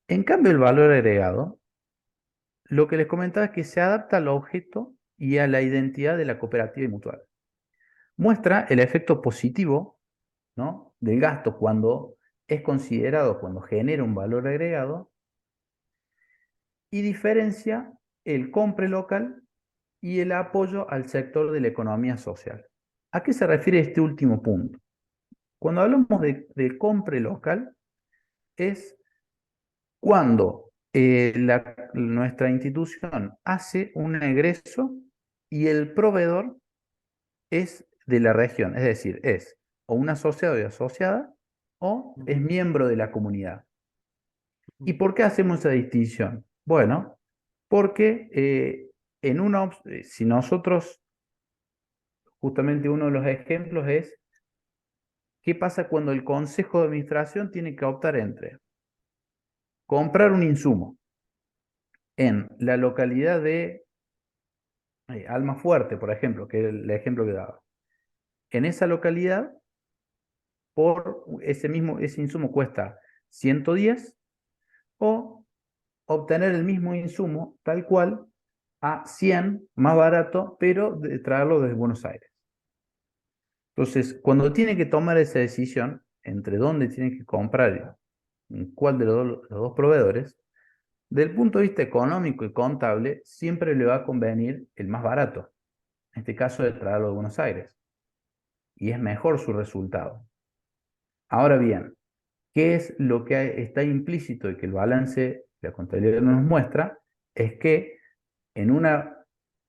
En cambio, el valor agregado, lo que les comentaba es que se adapta al objeto y a la identidad de la cooperativa y mutual. Muestra el efecto positivo, ¿no?, del gasto cuando es considerado, cuando genera un valor agregado, y diferencia el compre local y el apoyo al sector de la economía social. ¿A qué se refiere este último punto? Cuando hablamos de compre local, es cuando nuestra institución hace un egreso y el proveedor es de la región, es decir, es o un asociado y asociada o es miembro de la comunidad. ¿Y por qué hacemos esa distinción? Bueno, porque si nosotros, justamente uno de los ejemplos es, ¿qué pasa cuando el consejo de administración tiene que optar entre comprar un insumo en la localidad de Almafuerte, por ejemplo, que es el ejemplo que daba? En esa localidad, por ese insumo cuesta 110, o obtener el mismo insumo tal cual a 100, más barato, pero de traerlo desde Buenos Aires. Entonces, cuando tiene que tomar esa decisión entre dónde tiene que comprar y cuál de los dos proveedores, del punto de vista económico y contable, siempre le va a convenir el más barato, en este caso de traerlo de Buenos Aires, y es mejor su resultado. Ahora bien, ¿qué es lo que está implícito y que el balance, la contabilidad nos muestra? Es que en una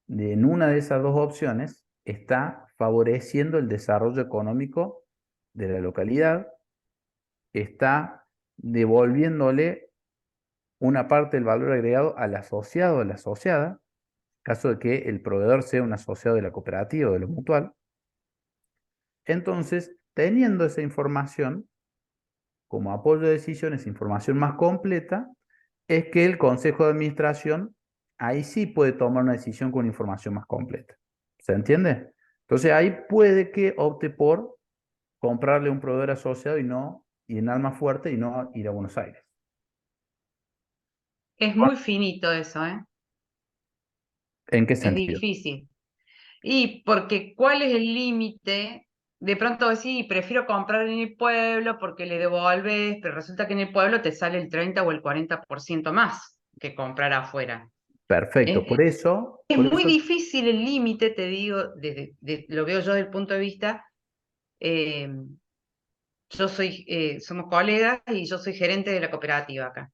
de esas dos opciones está favoreciendo el desarrollo económico de la localidad, está devolviéndole una parte del valor agregado al asociado o a la asociada, en caso de que el proveedor sea un asociado de la cooperativa o de lo mutual. Entonces, teniendo esa información como apoyo de decisiones, información más completa, es que el Consejo de Administración ahí sí puede tomar una decisión con información más completa. ¿Se entiende? Entonces ahí puede que opte por comprarle un proveedor asociado y en Almafuerte y no ir a Buenos Aires. Es muy finito eso, ¿eh? ¿En qué Es sentido? difícil. Y porque ¿cuál es el límite? De pronto decís, prefiero comprar en el pueblo porque le devolves, pero resulta que en el pueblo te sale el 30 o el 40% más que comprar afuera. Perfecto, por eso... Es muy difícil el límite, te digo, lo veo yo desde el punto de vista, somos colegas y yo soy gerente de la cooperativa acá.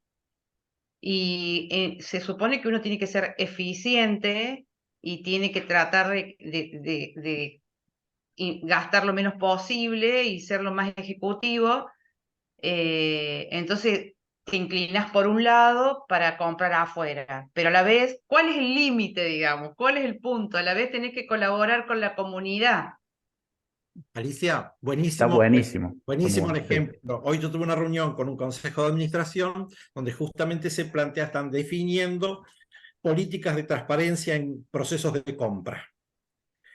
Y se supone que uno tiene que ser eficiente y tiene que tratar de gastar lo menos posible y ser lo más ejecutivo. Entonces te inclinas por un lado para comprar afuera, pero a la vez, ¿cuál es el límite, digamos? ¿Cuál es el punto? A la vez tenés que colaborar con la comunidad. Alicia, Está buenísimo, buenísimo. buenísimo el Sí. ejemplo. Hoy yo tuve una reunión con un consejo de administración donde justamente se plantea, están definiendo políticas de transparencia en procesos de compra.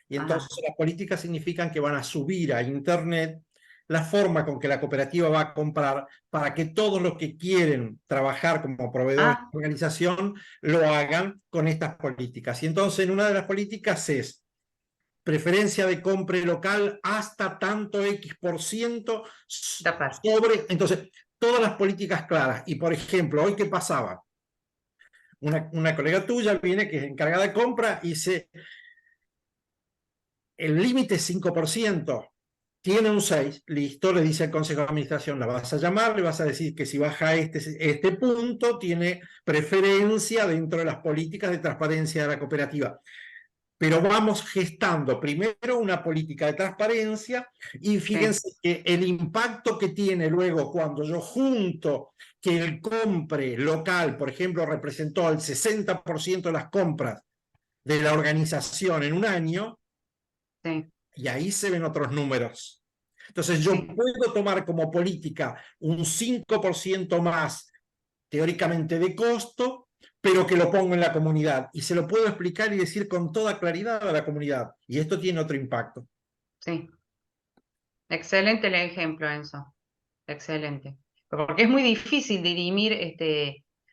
Y entonces las políticas significan que van a subir a Internet la forma con que la cooperativa va a comprar para que todos los que quieren trabajar como proveedores de organización lo hagan con estas políticas. Y entonces en una de las políticas es preferencia de compra local hasta tanto X% sobre... Entonces, todas las políticas claras. Y por ejemplo, hoy ¿qué pasaba? Una colega tuya viene que es encargada de compra y dice, el límite es 5%, tiene un 6%, listo, le dice al Consejo de Administración, la vas a llamar, le vas a decir que si baja este punto, tiene preferencia dentro de las políticas de transparencia de la cooperativa. Pero vamos gestando primero una política de transparencia y fíjense que el impacto que tiene luego cuando yo junto que el compre local, por ejemplo, representó el 60% de las compras de la organización en un año, y ahí se ven otros números. Entonces yo puedo tomar como política un 5% más teóricamente de costo, pero que lo pongo en la comunidad y se lo puedo explicar y decir con toda claridad a la comunidad. Y esto tiene otro impacto. Sí, excelente el ejemplo, Enzo. Excelente. Porque es muy difícil dirimir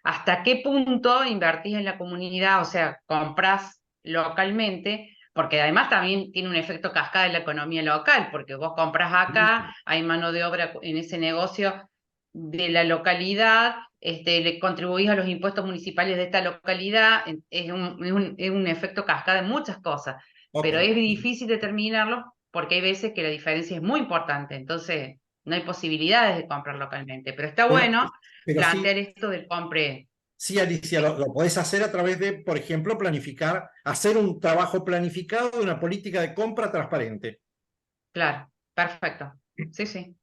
hasta qué punto invertís en la comunidad, o sea, comprás localmente, porque además también tiene un efecto cascada en la economía local, porque vos compras acá, hay mano de obra en ese negocio de la localidad, le contribuís a los impuestos municipales de esta localidad, es un efecto cascada en muchas cosas, pero Ok. es difícil determinarlo porque hay veces que la diferencia es muy importante, entonces no hay posibilidades de comprar localmente, pero está Bueno, bueno pero sí, plantear esto del compre. sí, Alicia, lo podés hacer a través de, por ejemplo, planificar, hacer un trabajo planificado de una política de compra transparente. Claro, perfecto. Sí, sí,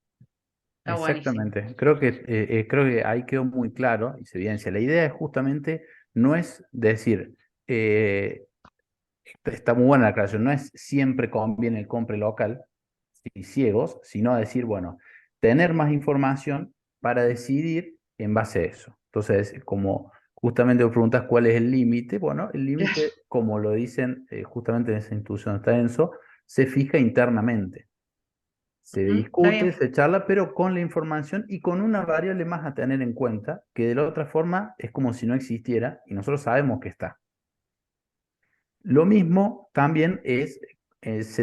está buenísimo. Exactamente. Creo que ahí quedó muy claro y se evidencia. La idea es justamente, no es decir, eh, está muy buena la aclaración, no es siempre conviene el compre local y ciegos, sino decir, bueno, tener más información para decidir en base a eso. Entonces, como justamente vos preguntas cuál es el límite, bueno, el límite, como lo dicen justamente en esa institución está Enso, se fija internamente. Se Ujú, está discute, bien. se charla, pero con la información y con una variable más a tener en cuenta, que de la otra forma es como si no existiera y nosotros sabemos que está. Lo mismo también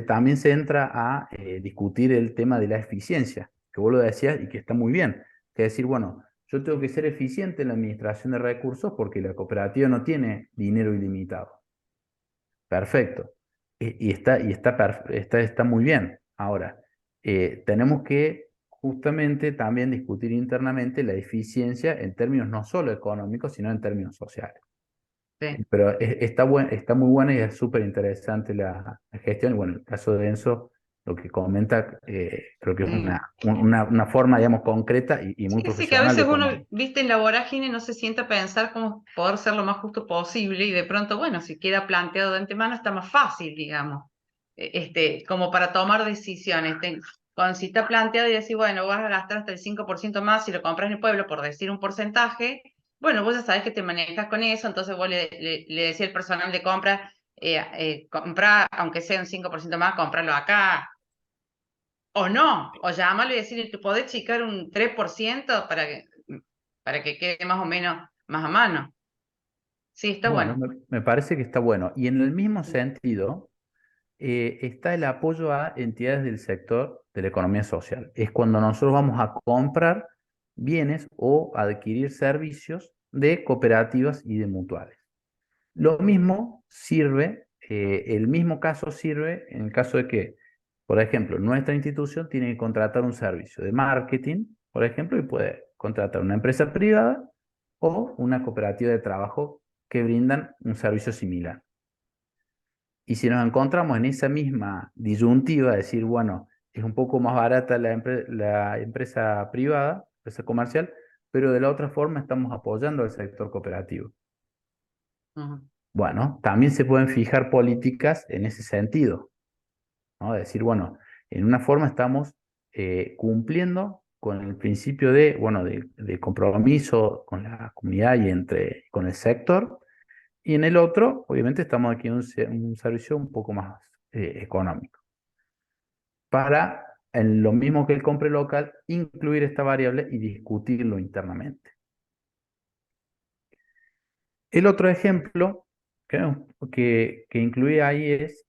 también se entra a discutir el tema de la eficiencia, que vos lo decías y que está muy bien. Que es decir, bueno, yo tengo que ser eficiente en la administración de recursos porque la cooperativa no tiene dinero ilimitado. Perfecto. Está muy bien. Ahora, tenemos que justamente también discutir internamente la eficiencia en términos no solo económicos, sino en términos sociales. Sí. Pero está muy buena y es súper interesante la gestión. Y bueno, el caso de Enzo, lo que comenta, creo que es Sí. una forma, digamos, concreta y muy Sí, sí, que a profesional veces de uno, cómo. viste, en la vorágine no se sienta a pensar cómo poder ser lo más justo posible y de pronto, bueno, si queda planteado de antemano está más fácil, digamos, como para tomar decisiones. Cuando si está planteado y decís, bueno, vas a gastar hasta el 5% más si lo compras en el pueblo, por decir un porcentaje, bueno, vos ya sabés que te manejas con eso, entonces vos le decís al personal de compra, compra, aunque sea un 5% más, comprarlo acá, o no, o llámalo y decirle, ¿te podés chicar un 3% para que quede más o menos más a mano? Sí, está Bueno, bueno. me parece que está bueno. Y en el mismo sentido, está el apoyo a entidades del sector de la economía social. Es cuando nosotros vamos a comprar bienes o adquirir servicios de cooperativas y de mutuales. Lo mismo sirve, el mismo caso sirve en el caso de que, por ejemplo, nuestra institución tiene que contratar un servicio de marketing, por ejemplo, y puede contratar una empresa privada o una cooperativa de trabajo que brindan un servicio similar. Y si nos encontramos en esa misma disyuntiva, decir, bueno, es un poco más barata la empresa privada, empresa comercial, pero de la otra forma estamos apoyando al sector cooperativo. Ujú. Bueno, también se pueden fijar políticas en ese sentido, ¿no? Decir, bueno, en una forma estamos cumpliendo con el principio de, bueno, de compromiso con la comunidad y con el sector, y en el otro, obviamente, estamos aquí en un servicio un poco más económico. Para, en lo mismo que el compre local, incluir esta variable y discutirlo internamente. El otro ejemplo que incluye ahí es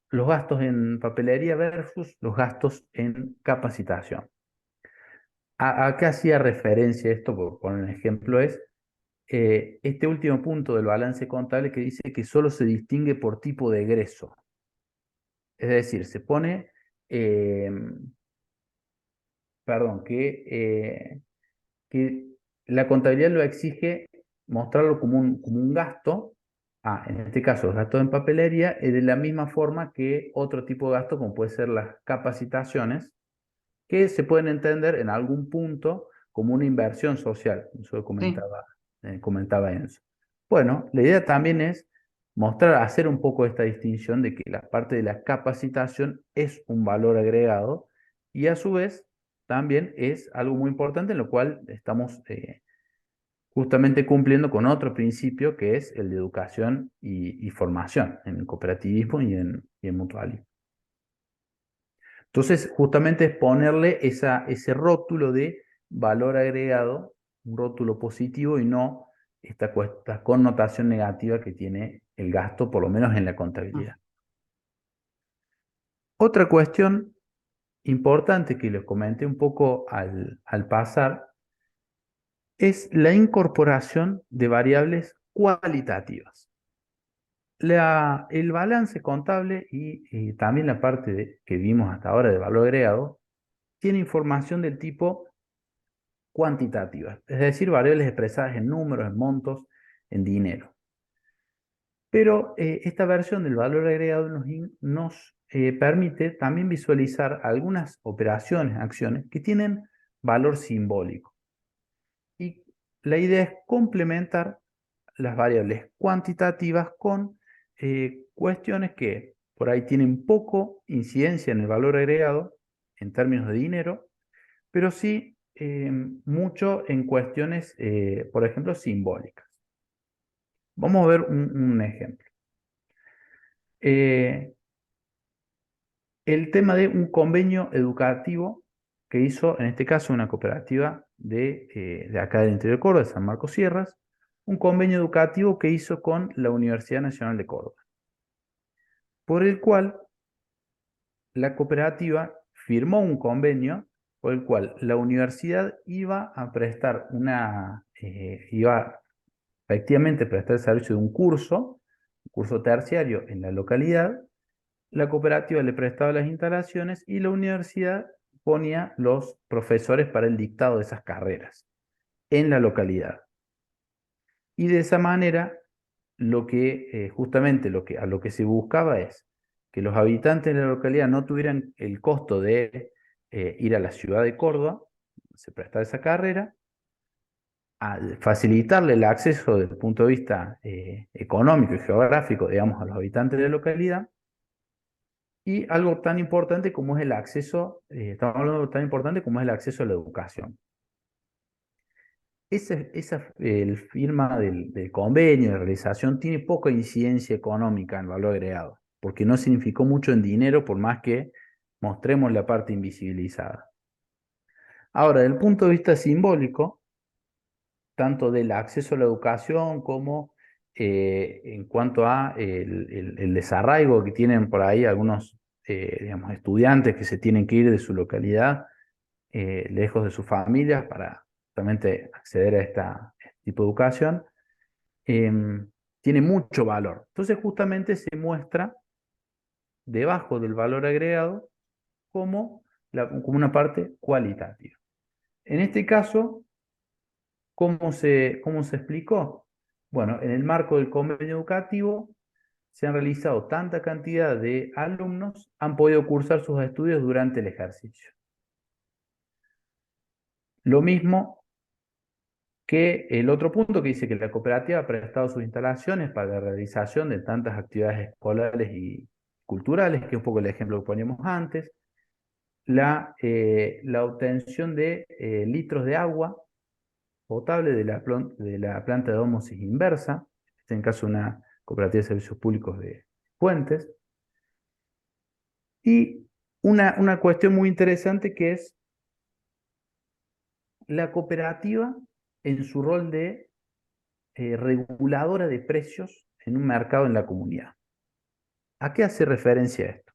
los gastos en papelería versus los gastos en capacitación. ¿A qué hacía referencia esto? Por poner un ejemplo, es este último punto del balance contable que dice que solo se distingue por tipo de egreso. Es decir, se pone, eh, perdón, que la contabilidad lo exige mostrarlo como un gasto, en este caso los gastos en papelería, es de la misma forma que otro tipo de gasto como puede ser las capacitaciones, que se pueden entender en algún punto como una inversión social, eso Sí, comentaba Enzo. Bueno, la idea también es mostrar, hacer un poco esta distinción de que la parte de la capacitación es un valor agregado y a su vez también es algo muy importante en lo cual estamos justamente cumpliendo con otro principio que es el de educación y formación en el cooperativismo y en mutualismo. Entonces, justamente es ponerle ese rótulo de valor agregado, un rótulo positivo y no esta connotación negativa que tiene el gasto, por lo menos en la contabilidad. Otra cuestión importante que les comenté un poco al pasar es la incorporación de variables cualitativas. El balance contable y también la parte que vimos hasta ahora de valor agregado tiene información del tipo cuantitativa, es decir, variables expresadas en números, en montos, en dinero. Pero esta versión del valor agregado nos permite también visualizar algunas operaciones, acciones que tienen valor simbólico. Y la idea es complementar las variables cuantitativas con cuestiones que por ahí tienen poco incidencia en el valor agregado en términos de dinero, pero sí mucho en cuestiones, por ejemplo, simbólicas. Vamos a ver un ejemplo. El tema de un convenio educativo que hizo, en este caso, una cooperativa de acá del interior de Córdoba, de San Marcos Sierras, un convenio educativo que hizo con la Universidad Nacional de Córdoba, por el cual la cooperativa firmó un convenio por el cual la universidad iba a prestar iba efectivamente a prestar el servicio de un curso terciario en la localidad. La cooperativa le prestaba las instalaciones y la universidad ponía los profesores para el dictado de esas carreras en la localidad. Y de esa manera, justamente a lo que se buscaba es que los habitantes de la localidad no tuvieran el costo de ir a la ciudad de Córdoba, se prestaba esa carrera, a facilitarle el acceso desde el punto de vista económico y geográfico, digamos, a los habitantes de la localidad. Y algo tan importante como es el acceso, estamos hablando de algo tan importante como es el acceso a la educación. El firma del convenio de realización tiene poca incidencia económica en el valor agregado, porque no significó mucho en dinero por más que mostremos la parte invisibilizada. Ahora, desde el punto de vista simbólico, tanto del acceso a la educación como en cuanto a el desarraigo que tienen por ahí algunos digamos, estudiantes que se tienen que ir de su localidad, lejos de sus familias, para justamente acceder a este tipo de educación, tiene mucho valor. Entonces justamente se muestra debajo del valor agregado como una parte cualitativa. En este caso, ¿cómo se explicó? Bueno, en el marco del convenio educativo se han realizado tanta cantidad de alumnos, han podido cursar sus estudios durante el ejercicio. Lo mismo que el otro punto que dice que la cooperativa ha prestado sus instalaciones para la realización de tantas actividades escolares y culturales, que es un poco el ejemplo que poníamos antes, la obtención de litros de agua potable de la planta de ósmosis inversa, en caso de una cooperativa de servicios públicos de fuentes, y una cuestión muy interesante que es la cooperativa en su rol de reguladora de precios en un mercado en la comunidad. ¿A qué hace referencia esto?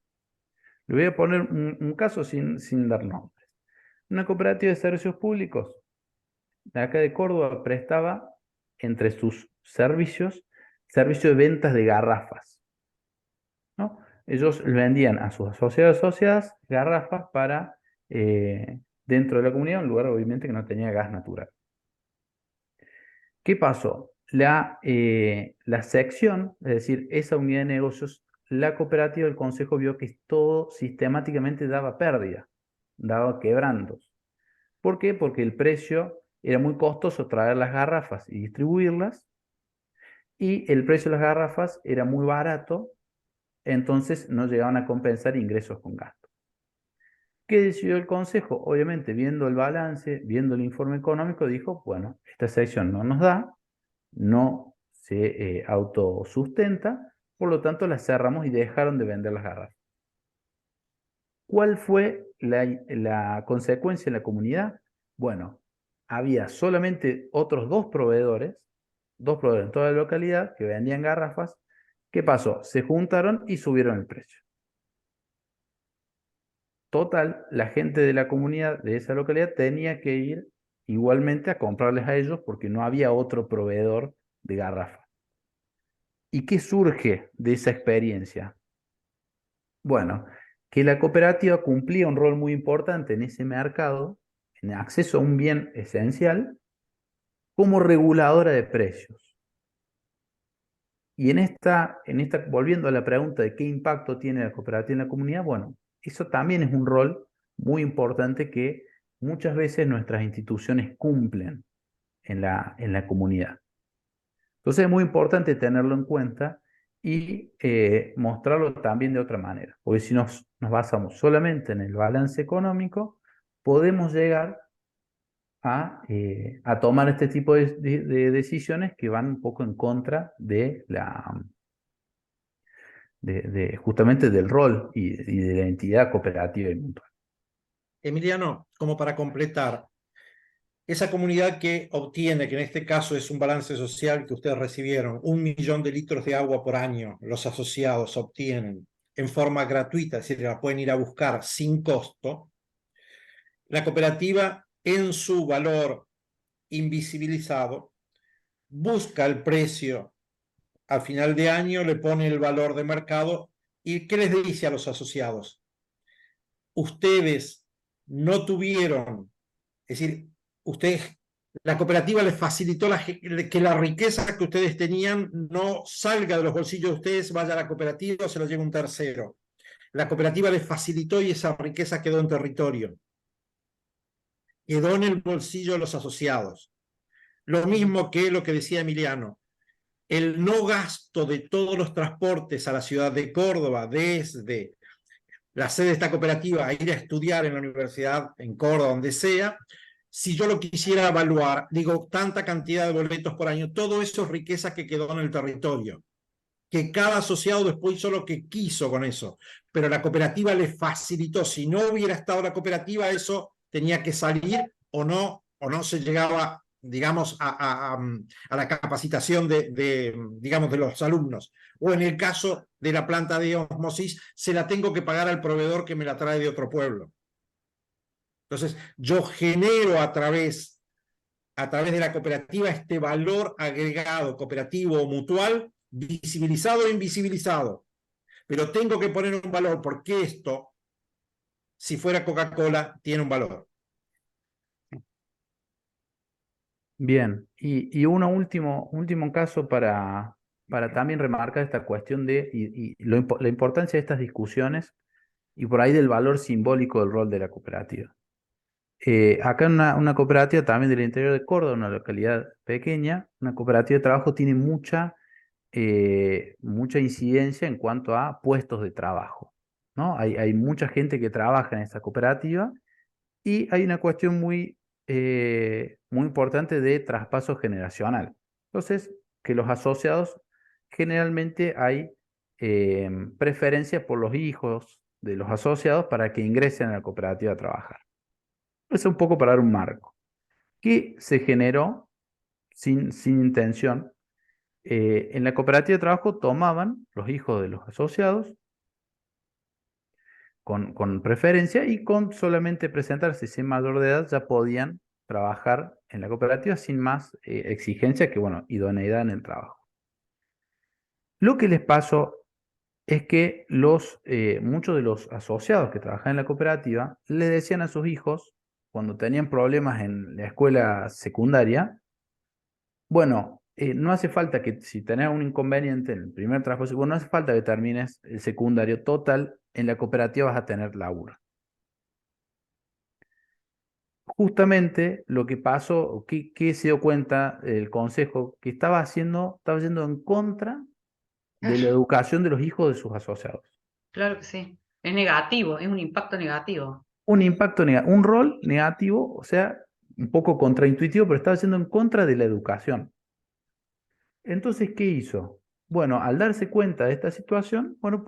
Le voy a poner un caso sin dar nombres. Una cooperativa de servicios públicos de acá de Córdoba prestaba entre sus servicio de ventas de garrafas, ¿no? Ellos vendían a sus asociadas garrafas para dentro de la comunidad, un lugar obviamente que no tenía gas natural. ¿Qué pasó? La sección, es decir, esa unidad de negocios, la cooperativa del consejo vio que todo sistemáticamente daba pérdida, daba quebrantos. ¿Por qué? Porque el precio era muy costoso traer las garrafas y distribuirlas, y el precio de las garrafas era muy barato, entonces no llegaban a compensar ingresos con gastos. ¿Qué decidió el Consejo? Obviamente, viendo el balance, viendo el informe económico, dijo, bueno, esta sección no nos da, no se autosustenta, por lo tanto la cerramos y dejaron de vender las garrafas. ¿Cuál fue la consecuencia en la comunidad? Bueno, había solamente otros dos proveedores en toda la localidad que vendían garrafas. ¿Qué pasó? Se juntaron y subieron el precio. Total, la gente de la comunidad de esa localidad tenía que ir igualmente a comprarles a ellos porque no había otro proveedor de garrafas. ¿Y qué surge de esa experiencia? Bueno, que la cooperativa cumplía un rol muy importante en ese mercado, en acceso a un bien esencial, como reguladora de precios. Y volviendo a la pregunta de qué impacto tiene la cooperativa en la comunidad, bueno, eso también es un rol muy importante que muchas veces nuestras instituciones cumplen en la comunidad. Entonces es muy importante tenerlo en cuenta y mostrarlo también de otra manera. Porque si nos basamos solamente en el balance económico, podemos llegar a tomar este tipo de decisiones que van un poco en contra de justamente del rol y de la identidad cooperativa y mutual. Emiliano, como para completar, esa comunidad que obtiene, que en este caso es un balance social que ustedes recibieron, 1 millón de litros de agua por año, los asociados obtienen en forma gratuita, es decir, la pueden ir a buscar sin costo. La cooperativa, en su valor invisibilizado, busca el precio al final de año, le pone el valor de mercado. ¿Y qué les dice a los asociados? Ustedes no tuvieron, es decir, ustedes, la cooperativa les facilitó que la riqueza que ustedes tenían no salga de los bolsillos de ustedes, vaya a la cooperativa o se lo lleve un tercero. La cooperativa les facilitó y esa riqueza quedó en territorio. Quedó en el bolsillo de los asociados. Lo mismo que lo que decía Emiliano, el no gasto de todos los transportes a la ciudad de Córdoba desde la sede de esta cooperativa a ir a estudiar en la universidad en Córdoba, donde sea, si yo lo quisiera evaluar, digo, tanta cantidad de boletos por año, todo eso es riqueza que quedó en el territorio, que cada asociado después hizo lo que quiso con eso, pero la cooperativa le facilitó. Si no hubiera estado la cooperativa, eso tenía que salir o no se llegaba, digamos, a la capacitación digamos, de los alumnos. O en el caso de la planta de osmosis, se la tengo que pagar al proveedor que me la trae de otro pueblo. Entonces, yo genero a través de la cooperativa este valor agregado cooperativo o mutual, visibilizado e invisibilizado. Pero tengo que poner un valor porque esto, si fuera Coca-Cola, tiene un valor. Bien, y un último caso para también remarcar esta cuestión de la importancia de estas discusiones y por ahí del valor simbólico del rol de la cooperativa. Acá en una cooperativa también del interior de Córdoba, una localidad pequeña, una cooperativa de trabajo tiene mucha incidencia en cuanto a puestos de trabajo, ¿no? Hay mucha gente que trabaja en esta cooperativa y hay una cuestión muy importante de traspaso generacional. Entonces, que los asociados generalmente hay preferencia por los hijos de los asociados para que ingresen a la cooperativa a trabajar. Es un poco para dar un marco. Que se generó sin intención. En la cooperativa de trabajo tomaban los hijos de los asociados con preferencia y con solamente presentarse sin mayor de edad ya podían trabajar en la cooperativa sin más exigencia que, bueno, idoneidad en el trabajo. Lo que les pasó es que muchos de los asociados que trabajaban en la cooperativa le decían a sus hijos, cuando tenían problemas en la escuela secundaria, bueno, no hace falta que si tenés un inconveniente en el primer trabajo, bueno, no hace falta que termines el secundario total, en la cooperativa vas a tener laburo. Justamente lo que pasó, que se dio cuenta el consejo, que estaba yendo en contra de la educación de los hijos de sus asociados. Claro que sí. Es negativo, es un impacto negativo. un impacto negativo, un rol negativo, o sea, un poco contraintuitivo, pero estaba yendo en contra de la educación. Entonces, ¿qué hizo? Bueno, al darse cuenta de esta situación, bueno,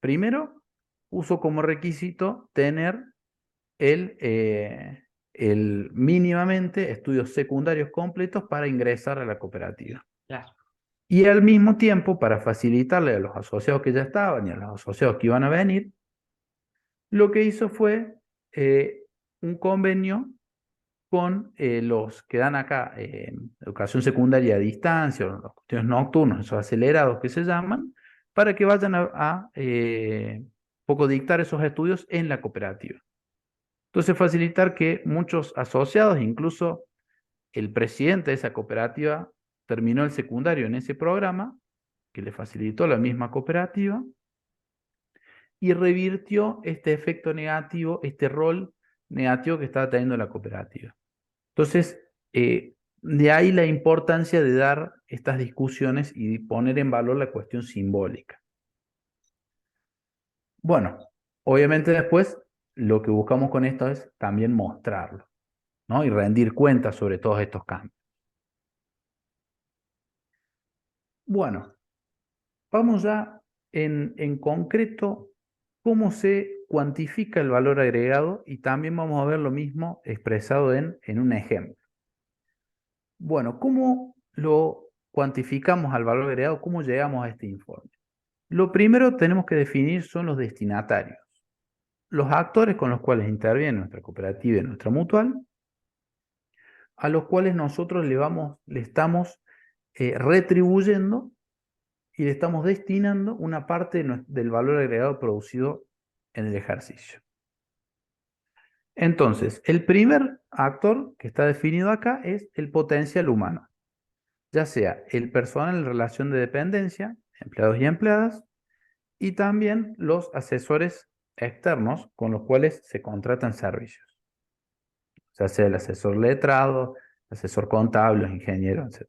primero, puso como requisito tener el mínimamente estudios secundarios completos para ingresar a la cooperativa. Claro. Y al mismo tiempo, para facilitarle a los asociados que ya estaban y a los asociados que iban a venir, lo que hizo fue un convenio con los que dan acá educación secundaria a distancia, o los cuestiones nocturnos, esos acelerados que se llaman, para que vayan a poco dictar esos estudios en la cooperativa. Entonces, facilitar que muchos asociados, incluso el presidente de esa cooperativa, terminó el secundario en ese programa, que le facilitó la misma cooperativa, y revirtió este efecto negativo, este rol negativo que estaba teniendo la cooperativa. Entonces, de ahí la importancia de dar estas discusiones y poner en valor la cuestión simbólica. Bueno, obviamente después lo que buscamos con esto es también mostrarlo, ¿no? Y rendir cuentas sobre todos estos cambios. Bueno, vamos ya en concreto cómo se cuantifica el valor agregado y también vamos a ver lo mismo expresado en un ejemplo. Bueno, ¿cómo lo cuantificamos al valor agregado? ¿Cómo llegamos a este informe? Lo primero tenemos que definir son los destinatarios, los actores con los cuales interviene nuestra cooperativa y nuestra mutual, a los cuales nosotros le estamos retribuyendo y le estamos destinando una parte del valor agregado producido en el ejercicio. Entonces, el primer actor que está definido acá es el potencial humano, ya sea el personal en relación de dependencia, empleados y empleadas, y también los asesores externos con los cuales se contratan servicios, ya sea el asesor letrado, asesor contable, ingeniero, etc.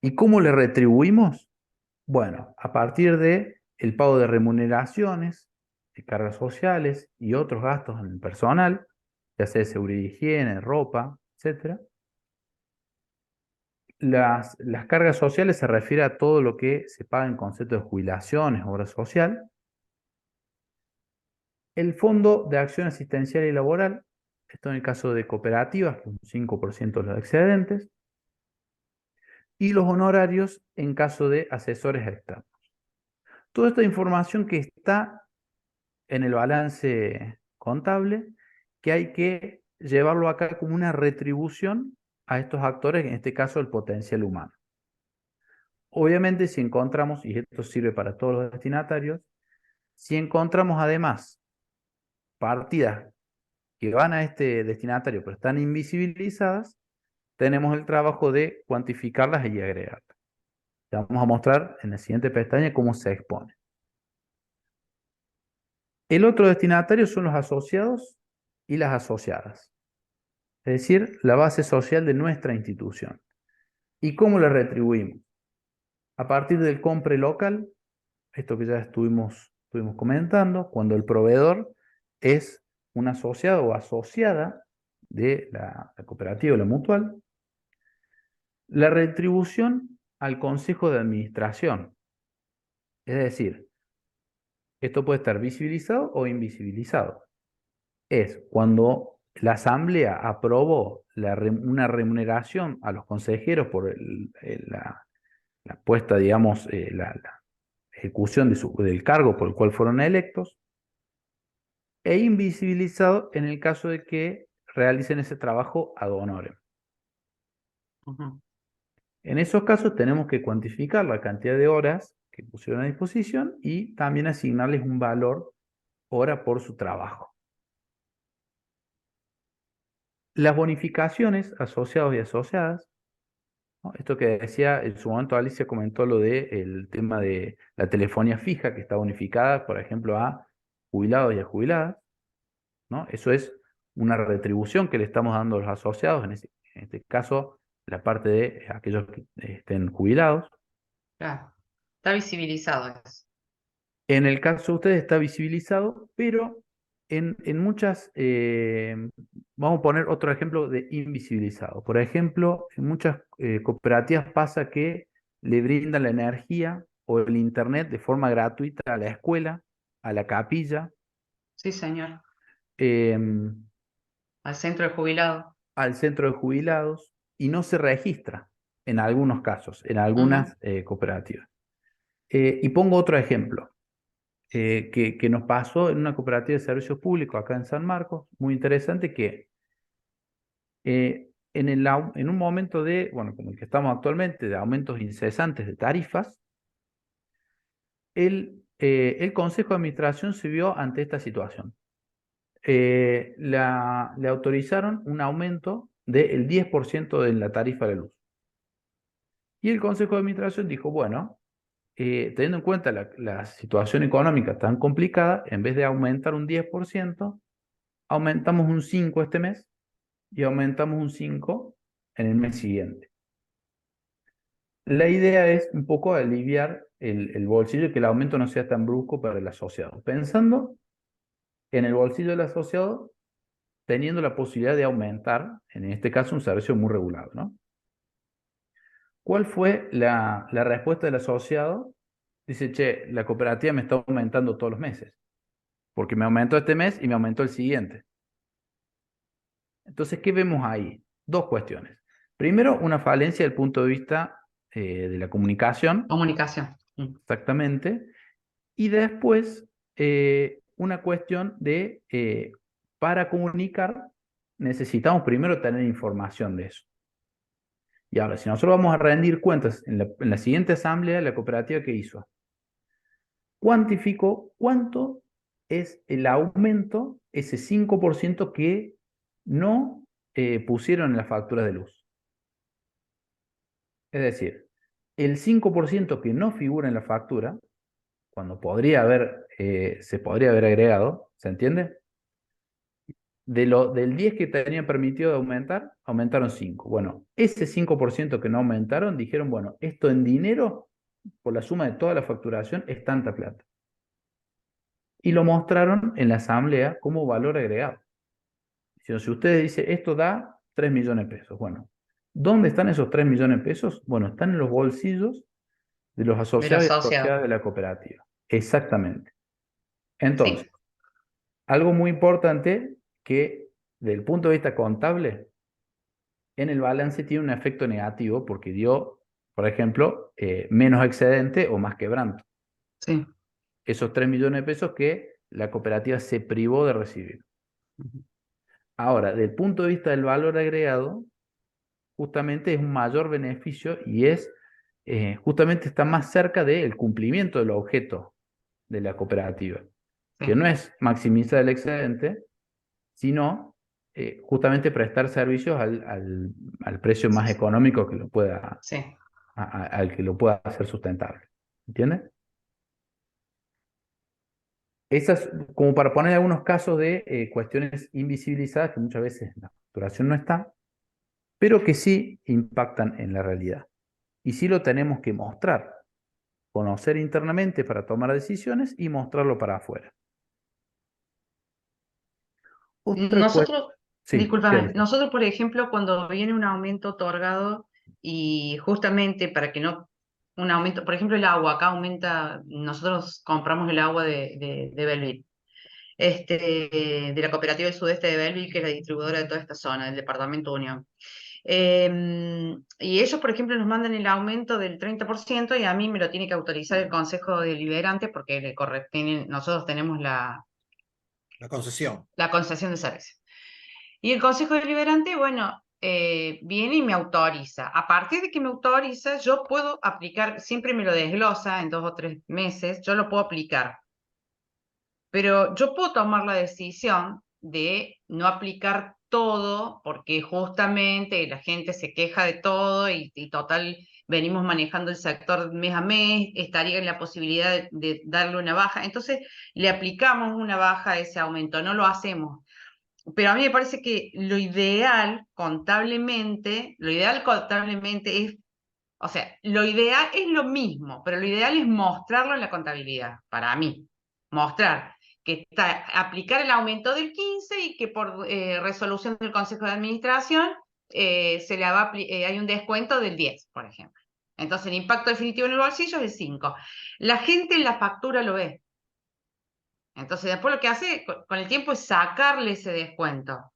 ¿Y cómo le retribuimos? Bueno, a partir de el pago de remuneraciones, de cargas sociales y otros gastos en el personal, ya sea de seguridad y higiene, ropa, etc. Las cargas sociales se refiere a todo lo que se paga en concepto de jubilaciones, obra social. El Fondo de Acción Asistencial y Laboral, esto en el caso de cooperativas, que es un 5% de los excedentes. Y los honorarios en caso de asesores externos. Toda esta información que está en el balance contable, que hay que llevarlo acá como una retribución a estos actores, en este caso el potencial humano. Obviamente, si encontramos, y esto sirve para todos los destinatarios, si encontramos además partidas que van a este destinatario pero están invisibilizadas, tenemos el trabajo de cuantificarlas y agregarlas. Ya vamos a mostrar en la siguiente pestaña cómo se expone. El otro destinatario son los asociados y las asociadas, es decir, la base social de nuestra institución. ¿Y cómo le retribuimos? A partir del compre local, esto que ya estuvimos comentando, cuando el proveedor es un asociado o asociada de la cooperativa o la mutual, la retribución al consejo de administración, es decir, esto puede estar visibilizado o invisibilizado. Es cuando la asamblea aprobó una remuneración a los consejeros por la puesta, digamos, la ejecución del cargo por el cual fueron electos, e invisibilizado en el caso de que realicen ese trabajo ad honorem. En esos casos tenemos que cuantificar la cantidad de horas que pusieron a disposición y también asignarles un valor hora por su trabajo. Las bonificaciones asociados y asociadas, ¿no? Esto que decía, en su momento Alicia comentó lo del tema de la telefonía fija que está bonificada, por ejemplo, a jubilados y a jubiladas, ¿no? Eso es una retribución que le estamos dando a los asociados, en este caso, la parte de aquellos que estén jubilados. Claro, está visibilizado eso. En el caso de ustedes está visibilizado, pero En muchas, vamos a poner otro ejemplo de invisibilizado. Por ejemplo, en muchas cooperativas pasa que le brindan la energía o el internet de forma gratuita a la escuela, a la capilla, Sí, señor. em, Al centro de jubilados. al centro de jubilados y no se registra en algunos casos, en Ujú. algunas cooperativas. Y pongo otro ejemplo que nos pasó en una cooperativa de servicios públicos acá en San Marcos, muy interesante, que en un momento de, bueno, como el que estamos actualmente, de aumentos incesantes de tarifas, el Consejo de Administración se vio ante esta situación. Le autorizaron un aumento del 10% de la tarifa de luz. Y el Consejo de Administración dijo, bueno, teniendo en cuenta la situación económica tan complicada, en vez de aumentar un 10%, aumentamos un 5% este mes y aumentamos un 5% en el mes siguiente. La idea es un poco aliviar el bolsillo y que el aumento no sea tan brusco para el asociado, pensando en el bolsillo del asociado, teniendo la posibilidad de aumentar, en este caso, un servicio muy regulado, ¿no? ¿Cuál fue la respuesta del asociado? Dice, che, la cooperativa me está aumentando todos los meses, porque me aumentó este mes y me aumentó el siguiente. Entonces, ¿qué vemos ahí? Dos cuestiones. Primero, una falencia desde el punto de vista de la comunicación, Comunicación. exactamente, y después una cuestión de, para comunicar, necesitamos primero tener información de eso. Y ahora, si nosotros vamos a rendir cuentas en la siguiente asamblea, la cooperativa que hizo, cuantificó cuánto es el aumento, ese 5% que no pusieron en la factura de luz. Es decir, el 5% que no figura en la factura, cuando se podría haber agregado, ¿se entiende? Del 10 que tenían permitido aumentar, aumentaron 5. Bueno, ese 5% que no aumentaron, dijeron, bueno, esto en dinero, por la suma de toda la facturación, es tanta plata. Y lo mostraron en la asamblea como valor agregado. Si ustedes dicen, esto da 3 millones de pesos. Bueno, ¿dónde están esos 3 millones de pesos? Bueno, están en los bolsillos de los Del asociados y asociado. asociadas de la cooperativa. Exactamente. Entonces, Sí. algo muy importante que, desde el punto de vista contable, en el balance tiene un efecto negativo porque dio, por ejemplo, menos excedente o más quebranto. Sí. Esos 3 millones de pesos que la cooperativa se privó de recibir. Ahora, desde el punto de vista del valor agregado, justamente es un mayor beneficio y justamente está más cerca del cumplimiento del objeto de la cooperativa, que no es maximizar el excedente, sino justamente prestar servicios al precio más económico que lo pueda, Sí. al que lo pueda hacer sustentable. ¿Entiendes? Esas, como para poner algunos casos de cuestiones invisibilizadas que muchas veces en la facturación no está, pero que sí impactan en la realidad. Y sí lo tenemos que mostrar, conocer internamente para tomar decisiones y mostrarlo para afuera. Nosotros, Sí, discúlpame, sí. nosotros, por ejemplo, cuando viene un aumento otorgado y justamente para que no, un aumento, por ejemplo, el agua, acá aumenta, nosotros compramos el agua de Belleville, de la Cooperativa del Sudeste de Belleville, que es la distribuidora de toda esta zona, del departamento Unión. Y ellos, por ejemplo, nos mandan el aumento del 30% y a mí me lo tiene que autorizar el Consejo Deliberante porque nosotros tenemos La concesión. la concesión de servicio. Y el Consejo Deliberante, bueno, viene y me autoriza. A partir de que me autoriza, yo puedo aplicar, siempre me lo desglosa en 2 o 3 meses, yo lo puedo aplicar. Pero yo puedo tomar la decisión de no aplicar todo, porque justamente la gente se queja de todo y total, venimos manejando el sector mes a mes, estaría en la posibilidad de darle una baja. Entonces, le aplicamos una baja a ese aumento, no lo hacemos. Pero a mí me parece que lo ideal contablemente es, o sea, lo ideal es lo mismo, pero lo ideal es mostrarlo en la contabilidad, para mí. Mostrar que está aplicar el aumento del 15 y que por resolución del Consejo de Administración se le va hay un descuento del 10, por ejemplo. Entonces el impacto definitivo en el bolsillo es el 5. La gente en la factura lo ve. Entonces después lo que hace con el tiempo es sacarle ese descuento.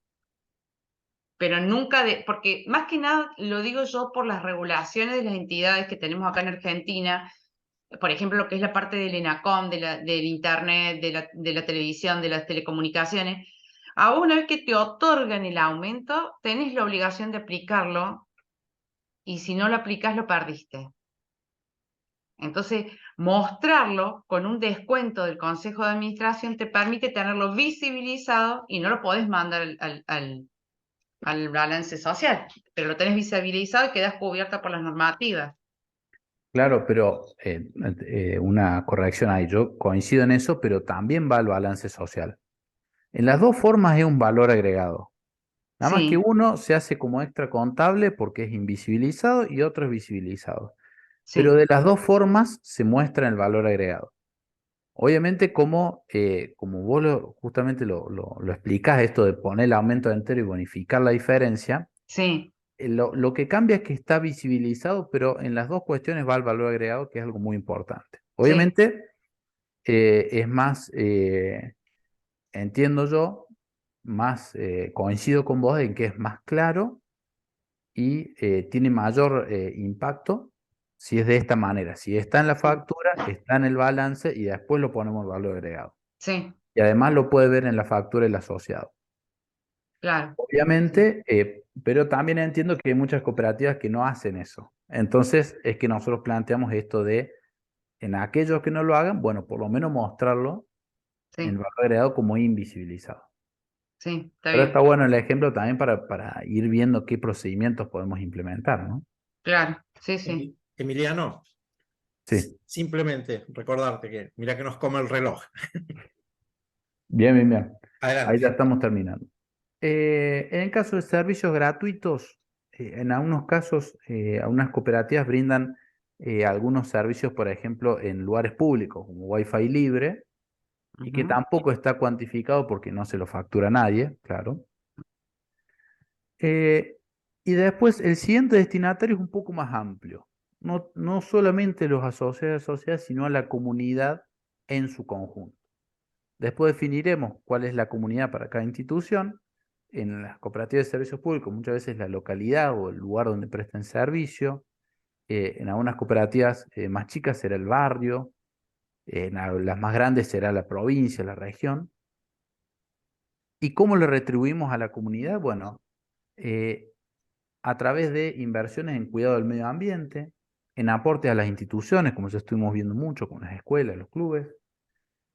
Pero nunca, porque más que nada lo digo yo por las regulaciones de las entidades que tenemos acá en Argentina, por ejemplo, lo que es la parte del ENACOM, del Internet, de la televisión, de las telecomunicaciones. A una vez que te otorgan el aumento, tenés la obligación de aplicarlo, y si no lo aplicás, lo perdiste. Entonces, mostrarlo con un descuento del Consejo de Administración te permite tenerlo visibilizado y no lo podés mandar al balance social, pero lo tenés visibilizado y quedás cubierta por las normativas. Claro, pero una corrección ahí. Yo coincido en eso, pero también va al balance social. En las dos formas es un valor agregado. Nada más que Sí, uno se hace como extra contable porque es invisibilizado y otro es visibilizado. Pero sí, de las dos formas se muestra el valor agregado. Obviamente, como vos justamente lo explicás, esto de poner el aumento entero y bonificar la diferencia, sí, lo que cambia es que está visibilizado, pero en las dos cuestiones va el valor agregado, que es algo muy importante. sí, Obviamente, es más, entiendo yo, más coincido con vos en que es más claro y tiene mayor impacto si es de esta manera. Si está en la factura, está en el balance y después lo ponemos el valor agregado. sí, Y además lo puede ver en la factura el asociado. claro. Obviamente, pero también entiendo que hay muchas cooperativas que no hacen eso. Entonces es que nosotros planteamos esto de, en aquellos que no lo hagan, bueno, por lo menos mostrarlo en el Sí, valor agregado como invisibilizado. sí, está Pero está bien. bueno el ejemplo también para ir viendo qué procedimientos podemos implementar, ¿no? Claro, sí, sí. Emiliano, Sí, simplemente recordarte que mira que nos come el reloj. bien, bien, bien. Ahí ya Adelante. estamos terminando. En el caso de servicios gratuitos, en algunos casos, algunas cooperativas brindan algunos servicios, por ejemplo, en lugares públicos, como Wi-Fi libre, y que Ujú. tampoco está cuantificado porque no se lo factura nadie, claro. Eh, y después, el siguiente destinatario es un poco más amplio. No solamente los asociados de sociedad, sino a la comunidad en su conjunto. Después definiremos cuál es la comunidad para cada institución. En las cooperativas de servicios públicos, muchas veces la localidad o el lugar donde presten servicio. En algunas cooperativas más chicas será el barrio. Las más grandes será la provincia, la región. ¿Y cómo le retribuimos a la comunidad? Bueno, eh, a través de inversiones en cuidado del medio ambiente, en aportes a las instituciones, como ya estuvimos viendo mucho con las escuelas, los clubes,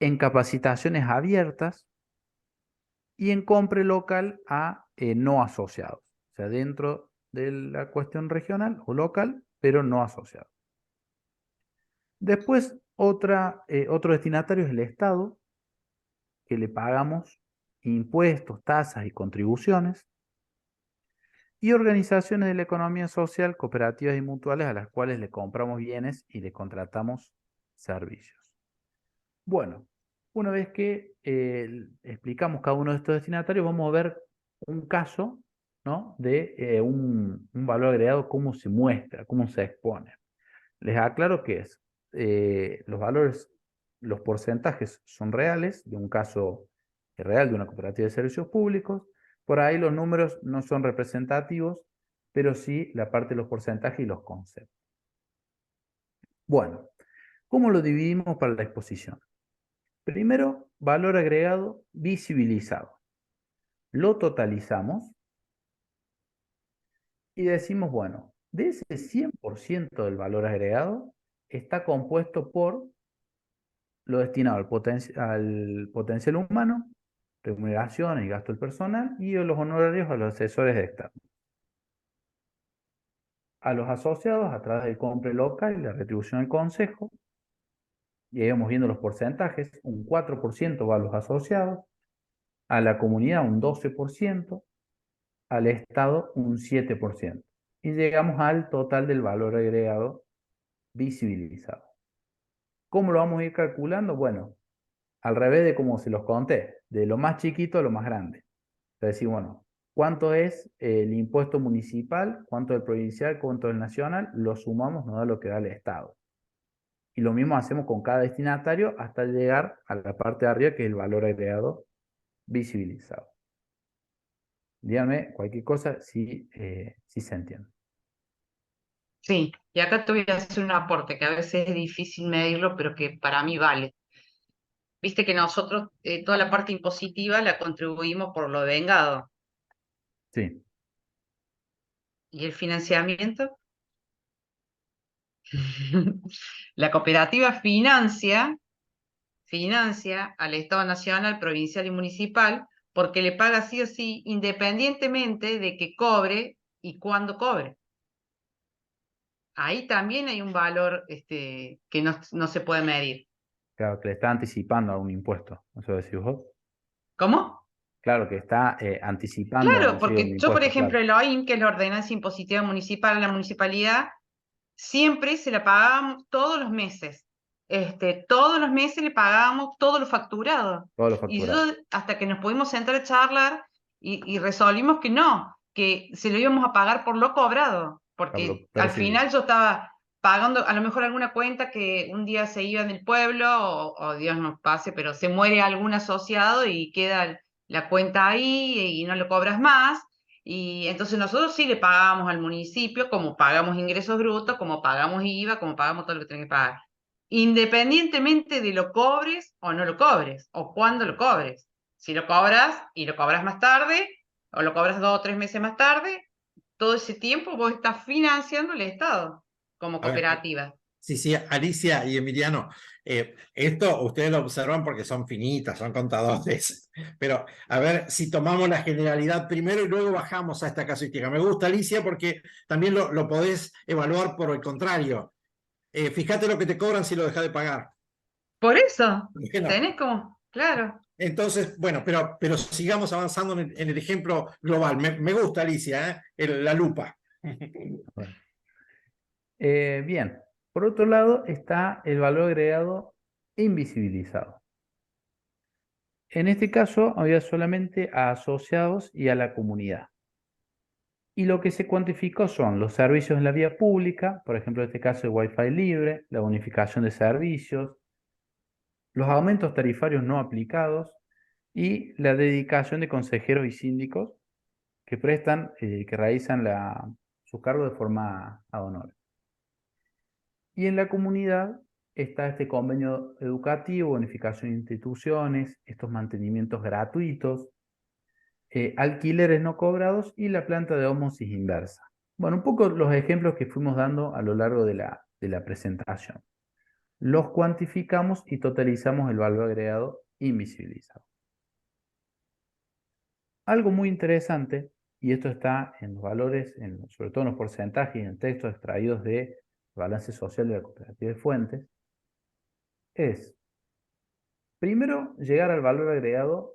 en capacitaciones abiertas y en compra local a no asociados, o sea, dentro de la cuestión regional o local, pero no asociados. Después, otro destinatario es el Estado, que le pagamos impuestos, tasas y contribuciones, y organizaciones de la economía social, cooperativas y mutuales a las cuales le compramos bienes y le contratamos servicios. Bueno, una vez que explicamos cada uno de estos destinatarios, vamos a ver un caso, ¿no? de un valor agregado, cómo se muestra, cómo se expone. Les aclaro que es, los valores, los porcentajes son reales, de un caso real de una cooperativa de servicios públicos. Por ahí los números no son representativos, pero sí la parte de los porcentajes y los conceptos. Bueno, ¿cómo lo dividimos para la exposición? Primero, valor agregado visibilizado. Lo totalizamos y decimos, bueno, de ese 100% del valor agregado está compuesto por lo destinado al potencial humano, remuneraciones y gasto del personal, y los honorarios a los asesores externos. A los asociados, a través del compre local y la retribución del consejo, y ahí vamos viendo los porcentajes, un 4% va a los asociados, a la comunidad un 12%, al Estado un 7%. Y llegamos al total del valor agregado visibilizado. ¿Cómo lo vamos a ir calculando? Bueno, al revés de como se los conté, de lo más chiquito a lo más grande. Entonces, decir, bueno, ¿cuánto es el impuesto municipal? ¿Cuánto el provincial? ¿Cuánto el nacional? Lo sumamos, nos da lo que da el Estado. Y lo mismo hacemos con cada destinatario hasta llegar a la parte de arriba, que es el valor agregado visibilizado. Díganme cualquier cosa si se entiende. Sí, y acá te voy a hacer un aporte que a veces es difícil medirlo, pero que para mí vale. Viste que nosotros toda la parte impositiva la contribuimos por lo vengado. Sí, ¿Y el financiamiento? La cooperativa financia al Estado nacional, provincial y municipal porque le paga sí o sí, independientemente de que cobre y cuándo cobre. Ahí también hay un valor que no se puede medir. claro, que le está anticipando a un impuesto. ¿Eso decís vos? ¿Cómo? Claro, que está anticipando a Claro, recibir un porque yo, por impuesto, ejemplo, claro. el OIM, que es la ordenanza impositiva municipal, a la municipalidad, siempre se la pagábamos todos los meses. Todos los meses le pagábamos todo lo facturado. Todo lo Y yo, facturado. hasta que nos pudimos sentar a charlar y resolvimos que no, que se lo íbamos a pagar por lo cobrado. Por Porque lo al percibido. final yo estaba pagando a lo mejor alguna cuenta que un día se iba del pueblo, o Dios nos pase, pero se muere algún asociado y queda la cuenta ahí y no lo cobras más. Y entonces nosotros sí le pagábamos al municipio, como pagamos ingresos brutos, como pagamos IVA, como pagamos todo lo que tenés que pagar. Independientemente de lo cobres o no lo cobres, o cuándo lo cobres. Si lo cobras y lo cobras más tarde, o lo cobras 2 o 3 meses más tarde, todo ese tiempo vos estás financiando el Estado como A ver, cooperativa. sí, Alicia y Emiliano, esto ustedes lo observan porque son finitas, son contadores, pero a ver si tomamos la generalidad primero y luego bajamos a esta casuística. Me gusta, Alicia, porque también lo podés evaluar por el contrario. Fíjate lo que te cobran si lo dejas de pagar. Por eso, ¿Por qué no? tenés como, claro. Entonces, bueno, pero sigamos avanzando en el ejemplo global. Me gusta, Alicia, la lupa. Bueno. Bien, por otro lado está el valor agregado invisibilizado. En este caso había solamente a asociados y a la comunidad. Y lo que se cuantificó son los servicios en la vía pública, por ejemplo, en este caso el Wi-Fi libre, la bonificación de servicios, los aumentos tarifarios no aplicados y la dedicación de consejeros y síndicos que prestan, que realizan su cargo de forma ad honorem. Y en la comunidad está este convenio educativo, bonificación de instituciones, estos mantenimientos gratuitos, alquileres no cobrados y la planta de ósmosis inversa. Bueno, un poco los ejemplos que fuimos dando a lo largo de la presentación. Los cuantificamos y totalizamos el valor agregado invisibilizado. Algo muy interesante, y esto está en los valores, sobre todo en los porcentajes y en textos extraídos de balance social de la cooperativa de Fuentes, es primero llegar al valor agregado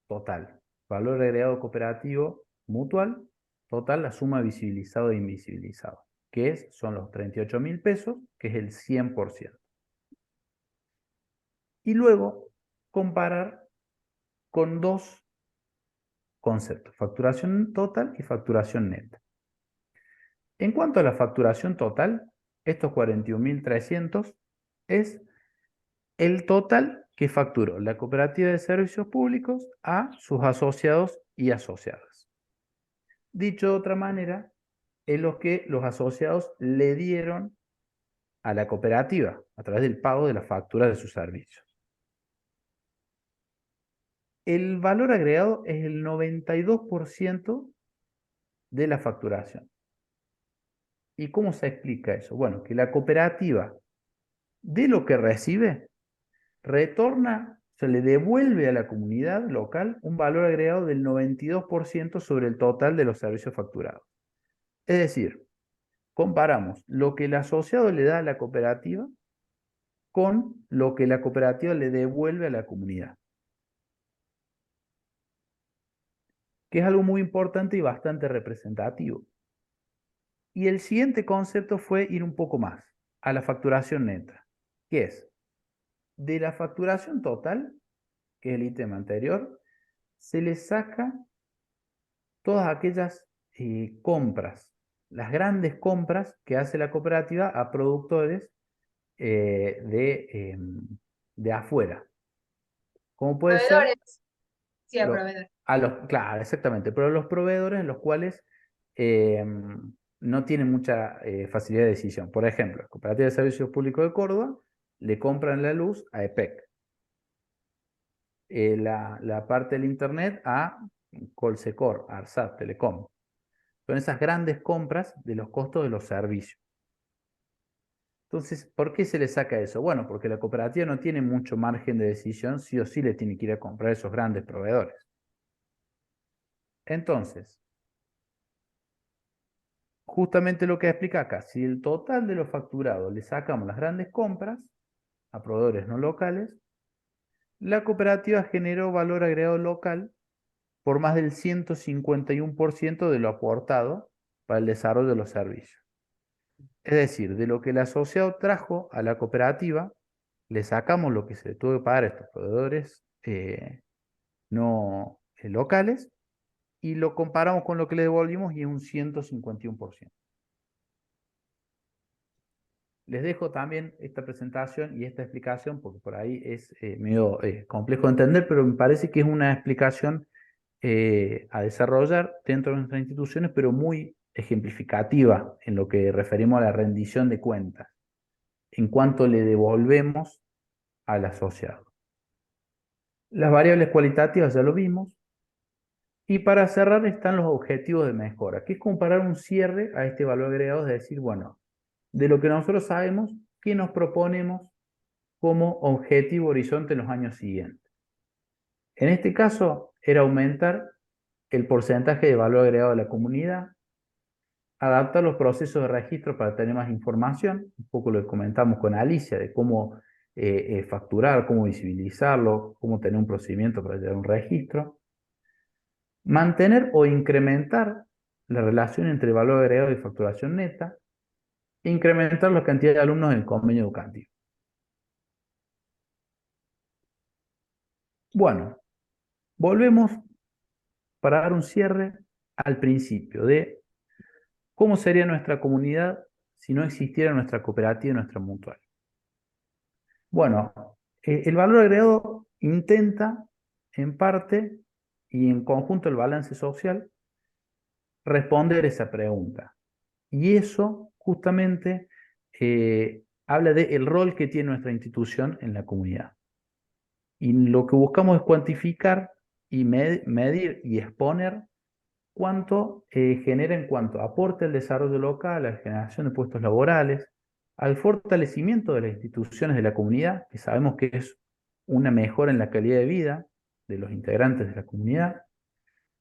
total, valor agregado cooperativo mutual, total, la suma visibilizado e invisibilizado, que son los 38.000 pesos, que es el 100%. Y luego comparar con dos conceptos, facturación total y facturación neta. En cuanto a la facturación total, estos 41.300 es el total que facturó la cooperativa de servicios públicos a sus asociados y asociadas. Dicho de otra manera, es lo que los asociados le dieron a la cooperativa a través del pago de la factura de sus servicios. El valor agregado es el 92% de la facturación. ¿Y cómo se explica eso? Bueno, que la cooperativa de lo que recibe retorna, se le devuelve a la comunidad local un valor agregado del 92% sobre el total de los servicios facturados. Es decir, comparamos lo que el asociado le da a la cooperativa con lo que la cooperativa le devuelve a la comunidad. Que es algo muy importante y bastante representativo. Y el siguiente concepto fue ir un poco más, a la facturación neta, que es, de la facturación total, que es el ítem anterior, se le saca todas aquellas compras, las grandes compras que hace la cooperativa a productores de afuera. Como puede ser Proveedores. Sí, a lo- proveedores. claro, exactamente, pero los proveedores los cuales no tienen mucha facilidad de decisión. Por ejemplo, la Cooperativa de Servicios Públicos de Córdoba le compran la luz a EPEC. La parte del Internet a Colsecor, Arsat, Telecom. Son esas grandes compras de los costos de los servicios. Entonces, ¿por qué se le saca eso? Bueno, porque la cooperativa no tiene mucho margen de decisión, sí o sí le tiene que ir a comprar esos grandes proveedores. Entonces, justamente lo que explica acá, si el total de los facturados le sacamos las grandes compras a proveedores no locales, la cooperativa generó valor agregado local por más del 151% de lo aportado para el desarrollo de los servicios. Es decir, de lo que el asociado trajo a la cooperativa, le sacamos lo que se le tuvo que pagar a estos proveedores no locales y lo comparamos con lo que le devolvimos y es un 151%. Les dejo también esta presentación y esta explicación porque por ahí es medio complejo de entender, pero me parece que es una explicación a desarrollar dentro de nuestras instituciones, pero muy ejemplificativa en lo que referimos a la rendición de cuentas, en cuanto le devolvemos al asociado. Las variables cualitativas ya lo vimos. Y para cerrar están los objetivos de mejora, que es comparar un cierre a este valor agregado, es decir, bueno, de lo que nosotros sabemos, ¿qué nos proponemos como objetivo horizonte en los años siguientes? En este caso, era aumentar el porcentaje de valor agregado de la comunidad, adaptar los procesos de registro para tener más información, un poco lo que comentamos con Alicia, de cómo facturar, cómo visibilizarlo, cómo tener un procedimiento para llevar un registro, mantener o incrementar la relación entre valor agregado y facturación neta, e incrementar la cantidad de alumnos en el convenio educativo. Bueno, volvemos para dar un cierre al principio de cómo sería nuestra comunidad si no existiera nuestra cooperativa y nuestra mutual. Bueno, el valor agregado intenta, en parte, y en conjunto el balance social, responder esa pregunta. Y eso justamente habla del rol que tiene nuestra institución en la comunidad. Y lo que buscamos es cuantificar y medir y exponer cuánto genera en cuanto aporte al desarrollo local, a la generación de puestos laborales, al fortalecimiento de las instituciones de la comunidad, que sabemos que es una mejora en la calidad de vida de los integrantes de la comunidad,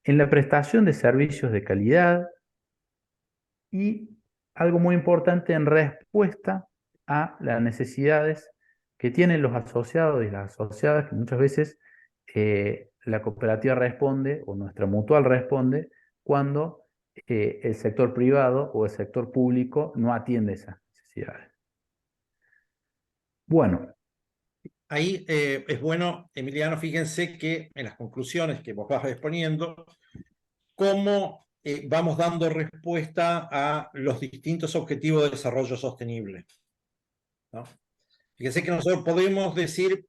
en la prestación de servicios de calidad y algo muy importante en respuesta a las necesidades que tienen los asociados y las asociadas, que muchas veces la cooperativa responde o nuestra mutual responde cuando el sector privado o el sector público no atiende esas necesidades. Bueno. Ahí es bueno, Emiliano, fíjense que en las conclusiones que vos vas exponiendo, cómo vamos dando respuesta a los distintos objetivos de desarrollo sostenible, ¿no? Fíjense que nosotros podemos decir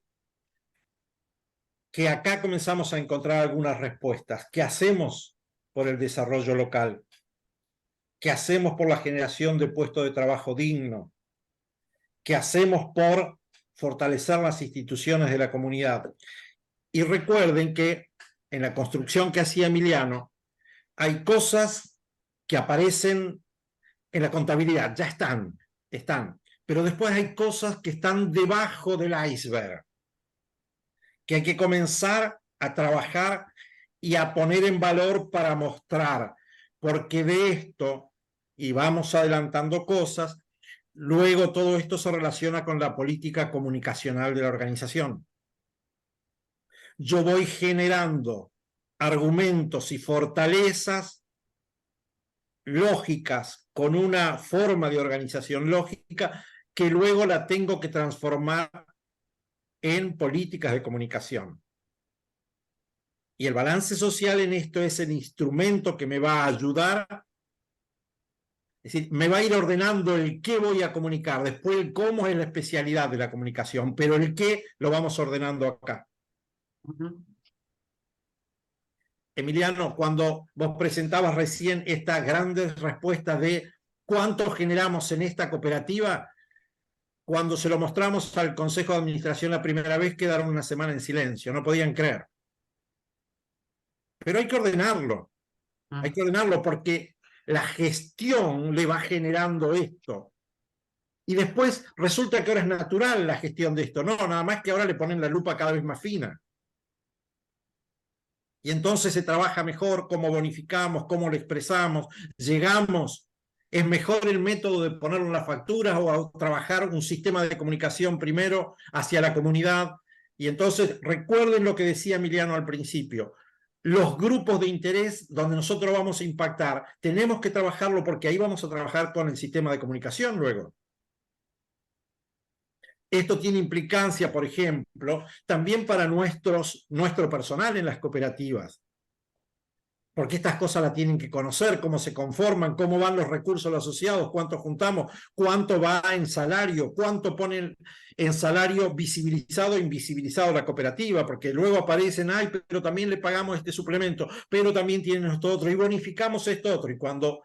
que acá comenzamos a encontrar algunas respuestas. ¿Qué hacemos por el desarrollo local? ¿Qué hacemos por la generación de puestos de trabajo digno? ¿Qué hacemos por fortalecer las instituciones de la comunidad? Y recuerden que en la construcción que hacía Emiliano, hay cosas que aparecen en la contabilidad, ya están, pero después hay cosas que están debajo del iceberg, que hay que comenzar a trabajar y a poner en valor para mostrar, porque de esto, y vamos adelantando cosas, luego todo esto se relaciona con la política comunicacional de la organización. Yo voy generando argumentos y fortalezas lógicas con una forma de organización lógica que luego la tengo que transformar en políticas de comunicación. Y el balance social en esto es el instrumento que me va a ayudar, es decir, me va a ir ordenando el qué voy a comunicar, después el cómo es la especialidad de la comunicación, pero el qué lo vamos ordenando acá. Emiliano, cuando vos presentabas recién estas grandes respuestas de cuánto generamos en esta cooperativa, cuando se lo mostramos al Consejo de Administración la primera vez, quedaron una semana en silencio, no podían creer. Pero hay que ordenarlo, porque la gestión le va generando esto. Y después resulta que ahora es natural la gestión de esto. No, nada más que ahora le ponen la lupa cada vez más fina. Y entonces se trabaja mejor cómo bonificamos, cómo lo expresamos, llegamos. Es mejor el método de ponerlo en las facturas o a trabajar un sistema de comunicación primero hacia la comunidad. Y entonces recuerden lo que decía Emiliano al principio. Los grupos de interés donde nosotros vamos a impactar, tenemos que trabajarlo porque ahí vamos a trabajar con el sistema de comunicación luego. Esto tiene implicancia, por ejemplo, también para nuestro personal en las cooperativas, porque estas cosas las tienen que conocer, cómo se conforman, cómo van los recursos de los asociados, cuánto juntamos, cuánto va en salario, cuánto ponen en salario visibilizado e invisibilizado la cooperativa, porque luego aparecen, ay, pero también le pagamos este suplemento, pero también tienen esto otro, y bonificamos esto otro, y cuando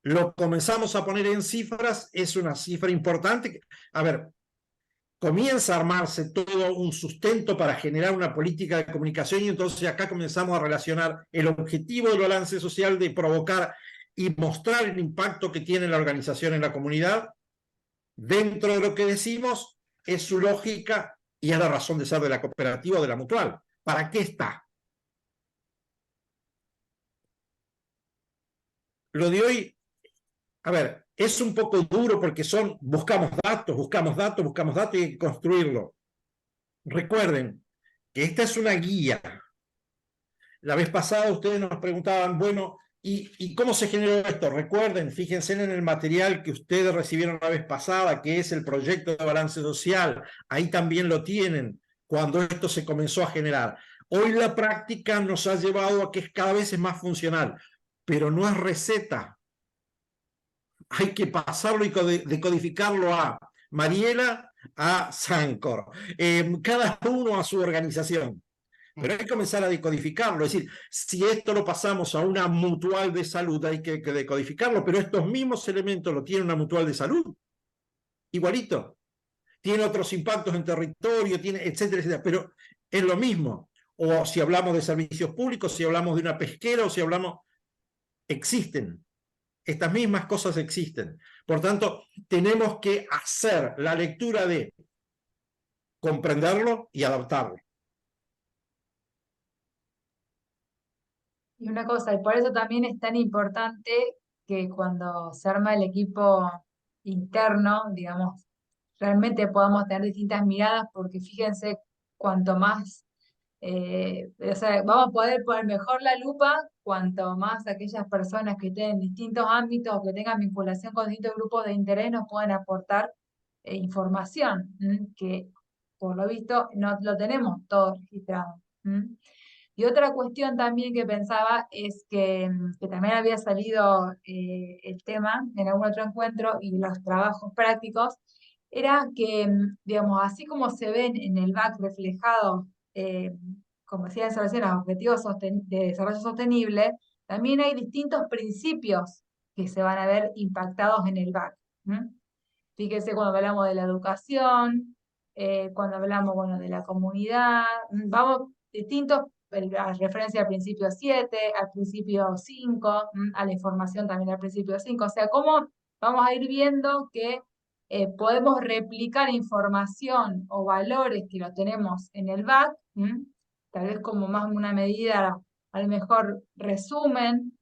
lo comenzamos a poner en cifras, es una cifra importante. A ver, comienza a armarse todo un sustento para generar una política de comunicación y entonces acá comenzamos a relacionar el objetivo del balance social de provocar y mostrar el impacto que tiene la organización en la comunidad. Dentro de lo que decimos es su lógica y es la razón de ser de la cooperativa o de la mutual. ¿Para qué está? Lo de hoy, a ver, es un poco duro porque buscamos datos y hay que construirlo. Recuerden que esta es una guía. La vez pasada ustedes nos preguntaban, bueno, ¿y cómo se generó esto? Recuerden, fíjense en el material que ustedes recibieron la vez pasada, que es el proyecto de balance social. Ahí también lo tienen cuando esto se comenzó a generar. Hoy la práctica nos ha llevado a que cada vez es más funcional, pero no es receta. Hay que pasarlo y decodificarlo a Mariela, a Sancor, cada uno a su organización. Pero hay que comenzar a decodificarlo, es decir, si esto lo pasamos a una mutual de salud, hay que decodificarlo, pero estos mismos elementos lo tiene una mutual de salud, igualito. Tiene otros impactos en territorio, tiene, etcétera, etcétera, pero es lo mismo. O si hablamos de servicios públicos, si hablamos de una pesquera, o si hablamos, existen. Estas mismas cosas existen. Por tanto, tenemos que hacer la lectura de comprenderlo y adaptarlo. Y una cosa, y por eso también es tan importante que cuando se arma el equipo interno, digamos, realmente podamos tener distintas miradas, porque fíjense, cuanto más, o sea, vamos a poder poner mejor la lupa, cuanto más aquellas personas que estén en distintos ámbitos o que tengan vinculación con distintos grupos de interés nos puedan aportar información, que por lo visto no lo tenemos todo registrado. Y otra cuestión también que pensaba es que también había salido el tema en algún otro encuentro y los trabajos prácticos, era que, digamos, así como se ven en el BAC reflejados, como decía en relación a los objetivos de desarrollo sostenible, también hay distintos principios que se van a ver impactados en el BAC. Fíjense cuando hablamos de la educación, cuando hablamos, bueno, de la comunidad, vamos distintos, la referencia al principio 7, al principio 5, a la información también al principio 5, o sea, cómo vamos a ir viendo que podemos replicar información o valores que lo tenemos en el BAC, tal vez como más una medida, a lo mejor resumen,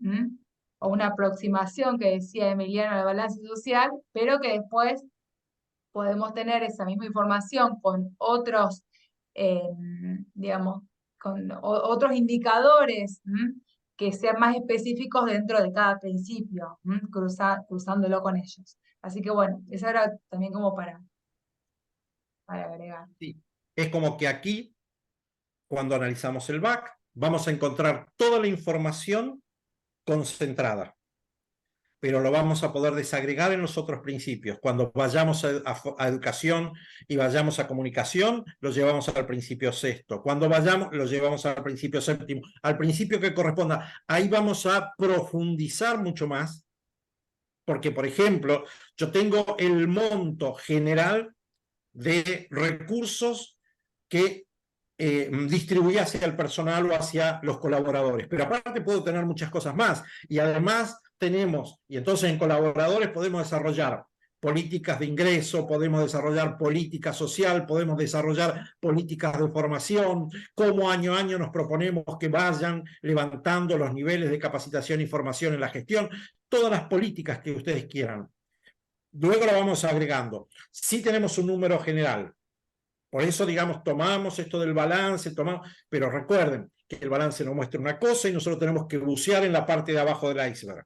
o una aproximación que decía Emiliano del balance social, pero que después podemos tener esa misma información con otros, digamos, con otros indicadores que sean más específicos dentro de cada principio, cruzándolo con ellos. Así que bueno, eso era también como para agregar. Sí. Es como que aquí, cuando analizamos el BAC, vamos a encontrar toda la información concentrada, pero lo vamos a poder desagregar en los otros principios. Cuando vayamos a educación y vayamos a comunicación, lo llevamos al principio sexto. Cuando vayamos, lo llevamos al principio séptimo, al principio que corresponda. Ahí vamos a profundizar mucho más, porque, por ejemplo, yo tengo el monto general de recursos que distribuye hacia el personal o hacia los colaboradores. Pero aparte puedo tener muchas cosas más. Y además tenemos, y entonces en colaboradores podemos desarrollar políticas de ingreso, podemos desarrollar política social, podemos desarrollar políticas de formación, cómo año a año nos proponemos que vayan levantando los niveles de capacitación y formación en la gestión, todas las políticas que ustedes quieran. Luego lo vamos agregando. Sí tenemos un número general. Por eso, digamos, tomamos esto del balance, pero recuerden que el balance nos muestra una cosa y nosotros tenemos que bucear en la parte de abajo del iceberg.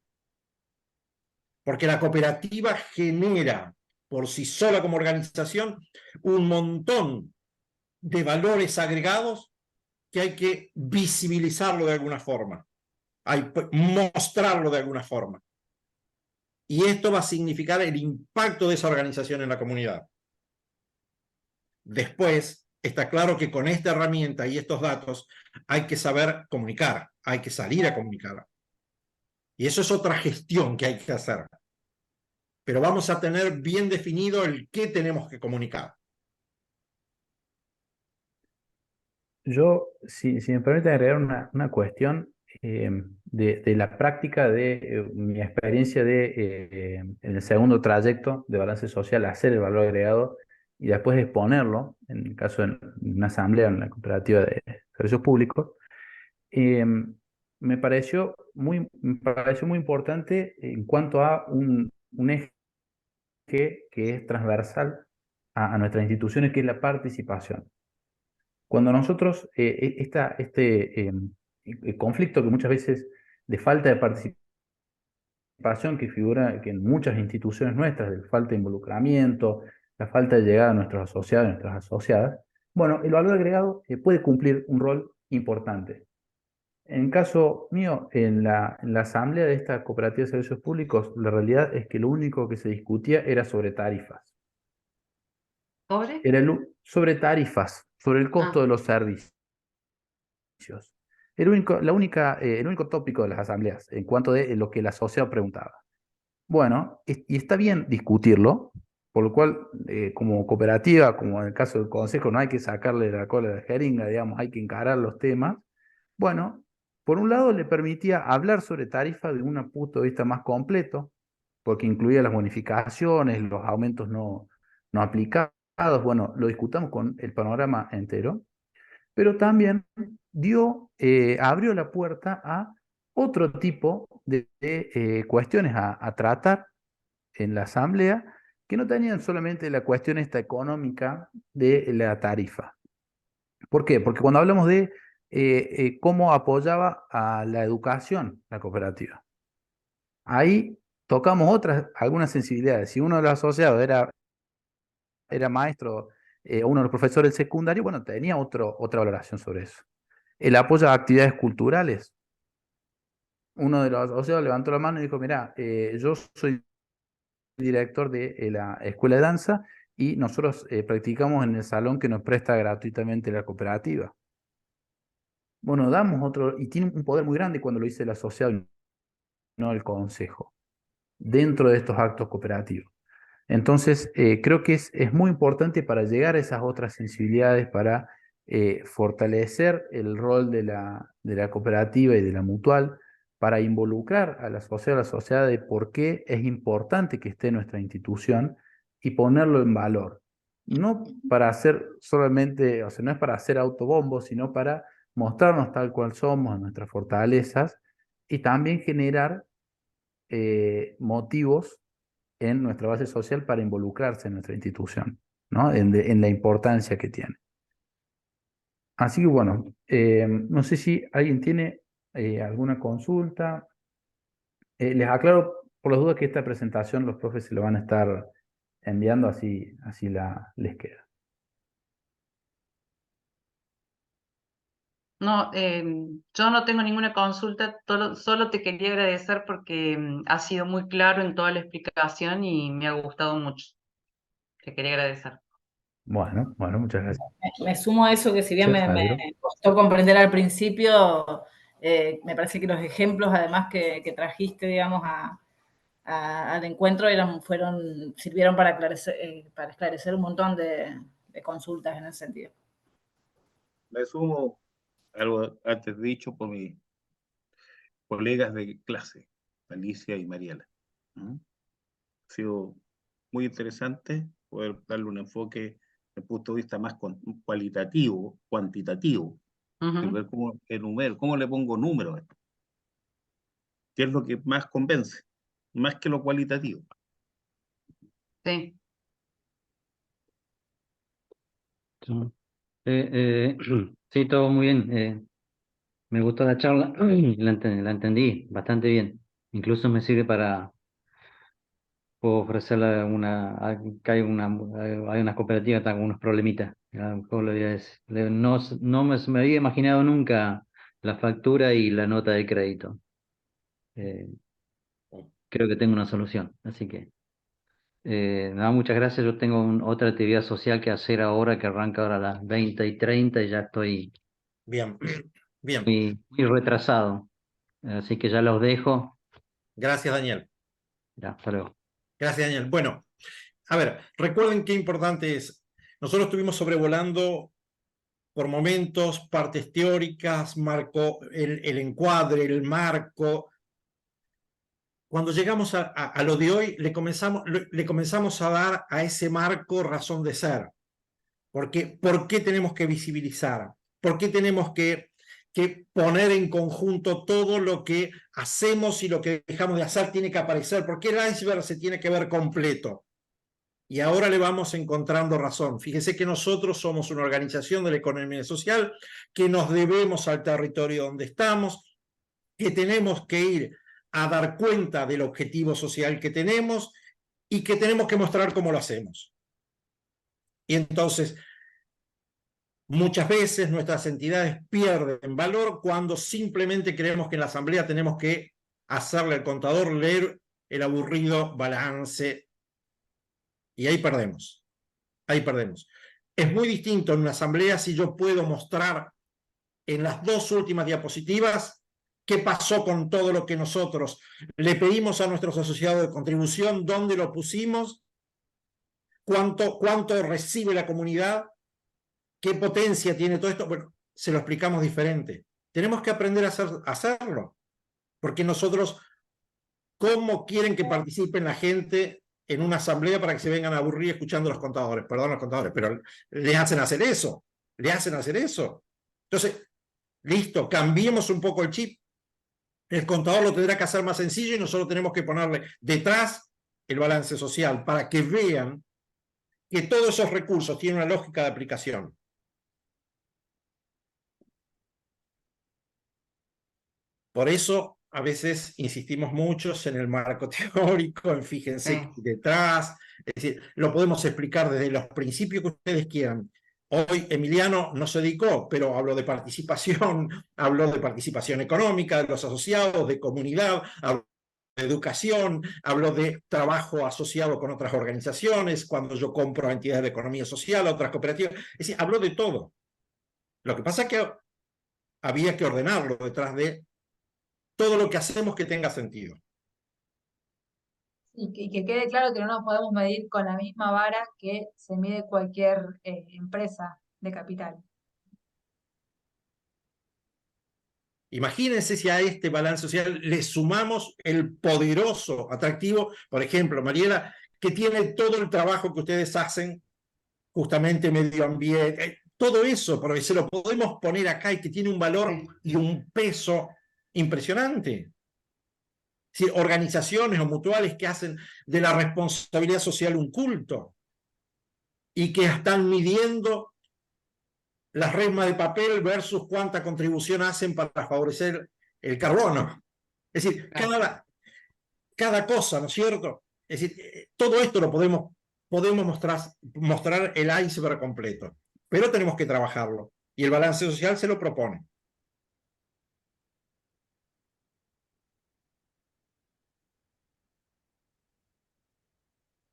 Porque la cooperativa genera por sí sola como organización un montón de valores agregados que hay que visibilizarlo de alguna forma, hay que mostrarlo de alguna forma. Y esto va a significar el impacto de esa organización en la comunidad. Después, está claro que con esta herramienta y estos datos hay que saber comunicar, hay que salir a comunicar. Y eso es otra gestión que hay que hacer. Pero vamos a tener bien definido el qué tenemos que comunicar. Yo, si me permite agregar una cuestión de la práctica de mi experiencia en el segundo trayecto de balance social, hacer el valor agregado y después exponerlo, en el caso de una asamblea, en la cooperativa de servicios públicos, me pareció muy importante en cuanto a un eje que es transversal a nuestras instituciones, que es la participación. Cuando nosotros, el conflicto que muchas veces de falta de participación que figura que en muchas instituciones nuestras, de falta de involucramiento, la falta de llegada a nuestros asociados y nuestras asociadas, bueno, el valor agregado puede cumplir un rol importante. En caso mío, en la asamblea de esta cooperativa de servicios públicos, la realidad es que lo único que se discutía era sobre tarifas. ¿Sobre? Sobre tarifas, sobre el costo de los servicios. El único tópico de las asambleas en cuanto de lo que el asociado preguntaba. Bueno, y está bien discutirlo, por lo cual, como cooperativa, como en el caso del consejo, no hay que sacarle la cola de la jeringa, digamos, hay que encarar los temas. Bueno, por un lado le permitía hablar sobre tarifas de un punto de vista más completo, porque incluía las bonificaciones, los aumentos no aplicados, bueno, lo discutamos con el panorama entero, pero también abrió la puerta a otro tipo de cuestiones a tratar en la asamblea, que no tenían solamente la cuestión esta económica de la tarifa. ¿Por qué? Porque cuando hablamos de cómo apoyaba a la educación la cooperativa, ahí tocamos algunas sensibilidades. Si uno de los asociados era maestro, uno de los profesores del secundario, bueno, tenía otra valoración sobre eso. El apoyo a actividades culturales. Uno de los asociados levantó la mano y dijo, mirá, yo soy director de la escuela de danza y nosotros practicamos en el salón que nos presta gratuitamente la cooperativa. Bueno, damos y tiene un poder muy grande cuando lo dice el asociado, no el consejo, dentro de estos actos cooperativos. Entonces, creo que es muy importante para llegar a esas otras sensibilidades, para fortalecer el rol de la cooperativa y de la mutual, para involucrar a la sociedad de por qué es importante que esté nuestra institución y ponerlo en valor. No para hacer solamente, o sea, no es para hacer autobombos, sino para mostrarnos tal cual somos, nuestras fortalezas, y también generar motivos en nuestra base social para involucrarse en nuestra institución, ¿no? En la importancia que tiene. Así que bueno, no sé si alguien tiene alguna consulta. Les aclaro por las dudas que esta presentación los profes se lo van a estar enviando, así les queda. No, yo no tengo ninguna consulta, solo te quería agradecer porque has sido muy claro en toda la explicación y me ha gustado mucho. Te quería agradecer. Bueno, muchas gracias. Me sumo a eso que si bien me costó comprender al principio, me parece que los ejemplos además que trajiste, digamos, al encuentro sirvieron para esclarecer un montón de consultas en ese sentido. Me sumo a algo antes dicho por mis colegas de clase, Alicia y Mariela. ¿Mm? Ha sido muy interesante poder darle un enfoque desde el punto de vista más cualitativo, cuantitativo, y ver cómo enumero, cómo le pongo números a esto. ¿Qué es lo que más convence? Más que lo cualitativo. Sí. Sí, todo muy bien. Me gustó la charla, la entendí bastante bien. Incluso me sirve para puedo ofrecerle que hay unas cooperativas que están con unos problemitas. A lo mejor no me había imaginado nunca la factura y la nota de crédito. Creo que tengo una solución, así que nada, muchas gracias. Yo tengo otra actividad social que hacer ahora, que arranca ahora a las 20:30 y ya estoy Bien, bien. muy retrasado. Así que ya los dejo. Gracias, Daniel. Ya, hasta luego. Gracias, Daniel. Bueno, a ver, recuerden qué importante es. Nosotros estuvimos sobrevolando por momentos partes teóricas, el encuadre, el marco. Cuando llegamos a lo de hoy, le comenzamos a dar a ese marco razón de ser. ¿Por qué tenemos que visibilizar? ¿Por qué tenemos que poner en conjunto todo lo que hacemos y lo que dejamos de hacer tiene que aparecer? ¿Por qué el iceberg se tiene que ver completo? Y ahora le vamos encontrando razón. Fíjese que nosotros somos una organización de la economía social, que nos debemos al territorio donde estamos, que tenemos que ir a dar cuenta del objetivo social que tenemos y que tenemos que mostrar cómo lo hacemos. Y entonces, muchas veces nuestras entidades pierden valor cuando simplemente creemos que en la asamblea tenemos que hacerle al contador leer el aburrido balance. Y ahí perdemos. Ahí perdemos. Es muy distinto en una asamblea si yo puedo mostrar en las dos últimas diapositivas qué pasó con todo lo que nosotros le pedimos a nuestros asociados de contribución, dónde lo pusimos, cuánto recibe la comunidad, qué potencia tiene todo esto. Bueno, se lo explicamos diferente. Tenemos que aprender a hacerlo, porque nosotros, ¿cómo quieren que participen la gente en una asamblea para que se vengan a aburrir escuchando a los contadores? Perdón, los contadores, pero le hacen hacer eso. Le hacen hacer eso. Entonces, listo, cambiemos un poco el chip. El contador lo tendrá que hacer más sencillo y nosotros tenemos que ponerle detrás el balance social para que vean que todos esos recursos tienen una lógica de aplicación. Por eso, a veces insistimos muchos en el marco teórico, en fíjense detrás, es decir, lo podemos explicar desde los principios que ustedes quieran. Hoy Emiliano no se dedicó, pero habló de participación económica de los asociados, de comunidad, habló de educación, habló de trabajo asociado con otras organizaciones, cuando yo compro a entidades de economía social, a otras cooperativas, es decir, habló de todo. Lo que pasa es que había que ordenarlo detrás de todo lo que hacemos que tenga sentido. Y que quede claro que no nos podemos medir con la misma vara que se mide cualquier empresa de capital. Imagínense si a este balance social le sumamos el poderoso atractivo, por ejemplo, Mariela, que tiene todo el trabajo que ustedes hacen, justamente medio ambiente, todo eso, porque se lo podemos poner acá y que tiene un valor y un peso impresionante. Es decir, organizaciones o mutuales que hacen de la responsabilidad social un culto y que están midiendo las resmas de papel versus cuánta contribución hacen para favorecer el carbono. Es decir, cada cosa, ¿no es cierto? Es decir, todo esto lo podemos mostrar el iceberg completo, pero tenemos que trabajarlo y el balance social se lo propone.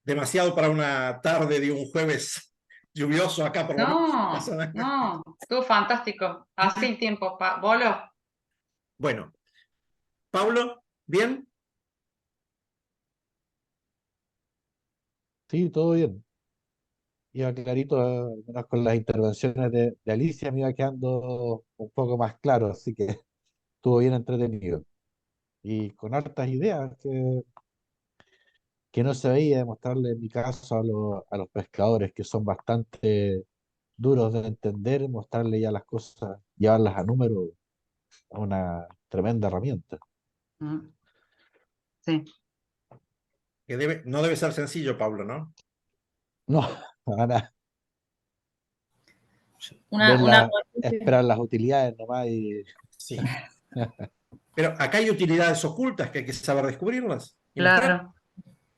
demasiado para una tarde de un jueves lluvioso acá, por lo menos en la zona. No, estuvo fantástico. Así el tiempo, Bolo. Bueno, Pablo, ¿bien? Sí, todo bien. Iba clarito, al menos con las intervenciones de Alicia, me iba quedando un poco más claro, así que estuvo bien entretenido. Y con hartas ideas que no se veía demostrarle en mi caso a los pescadores, que son bastante duros de entender, mostrarle ya las cosas, llevarlas a número, a una tremenda herramienta. Mm, sí, Que no debe ser sencillo, Pablo, ¿no? No, para Una esperar las utilidades nomás y Sí. Pero acá hay utilidades ocultas que hay que saber descubrirlas y mostrar. claro,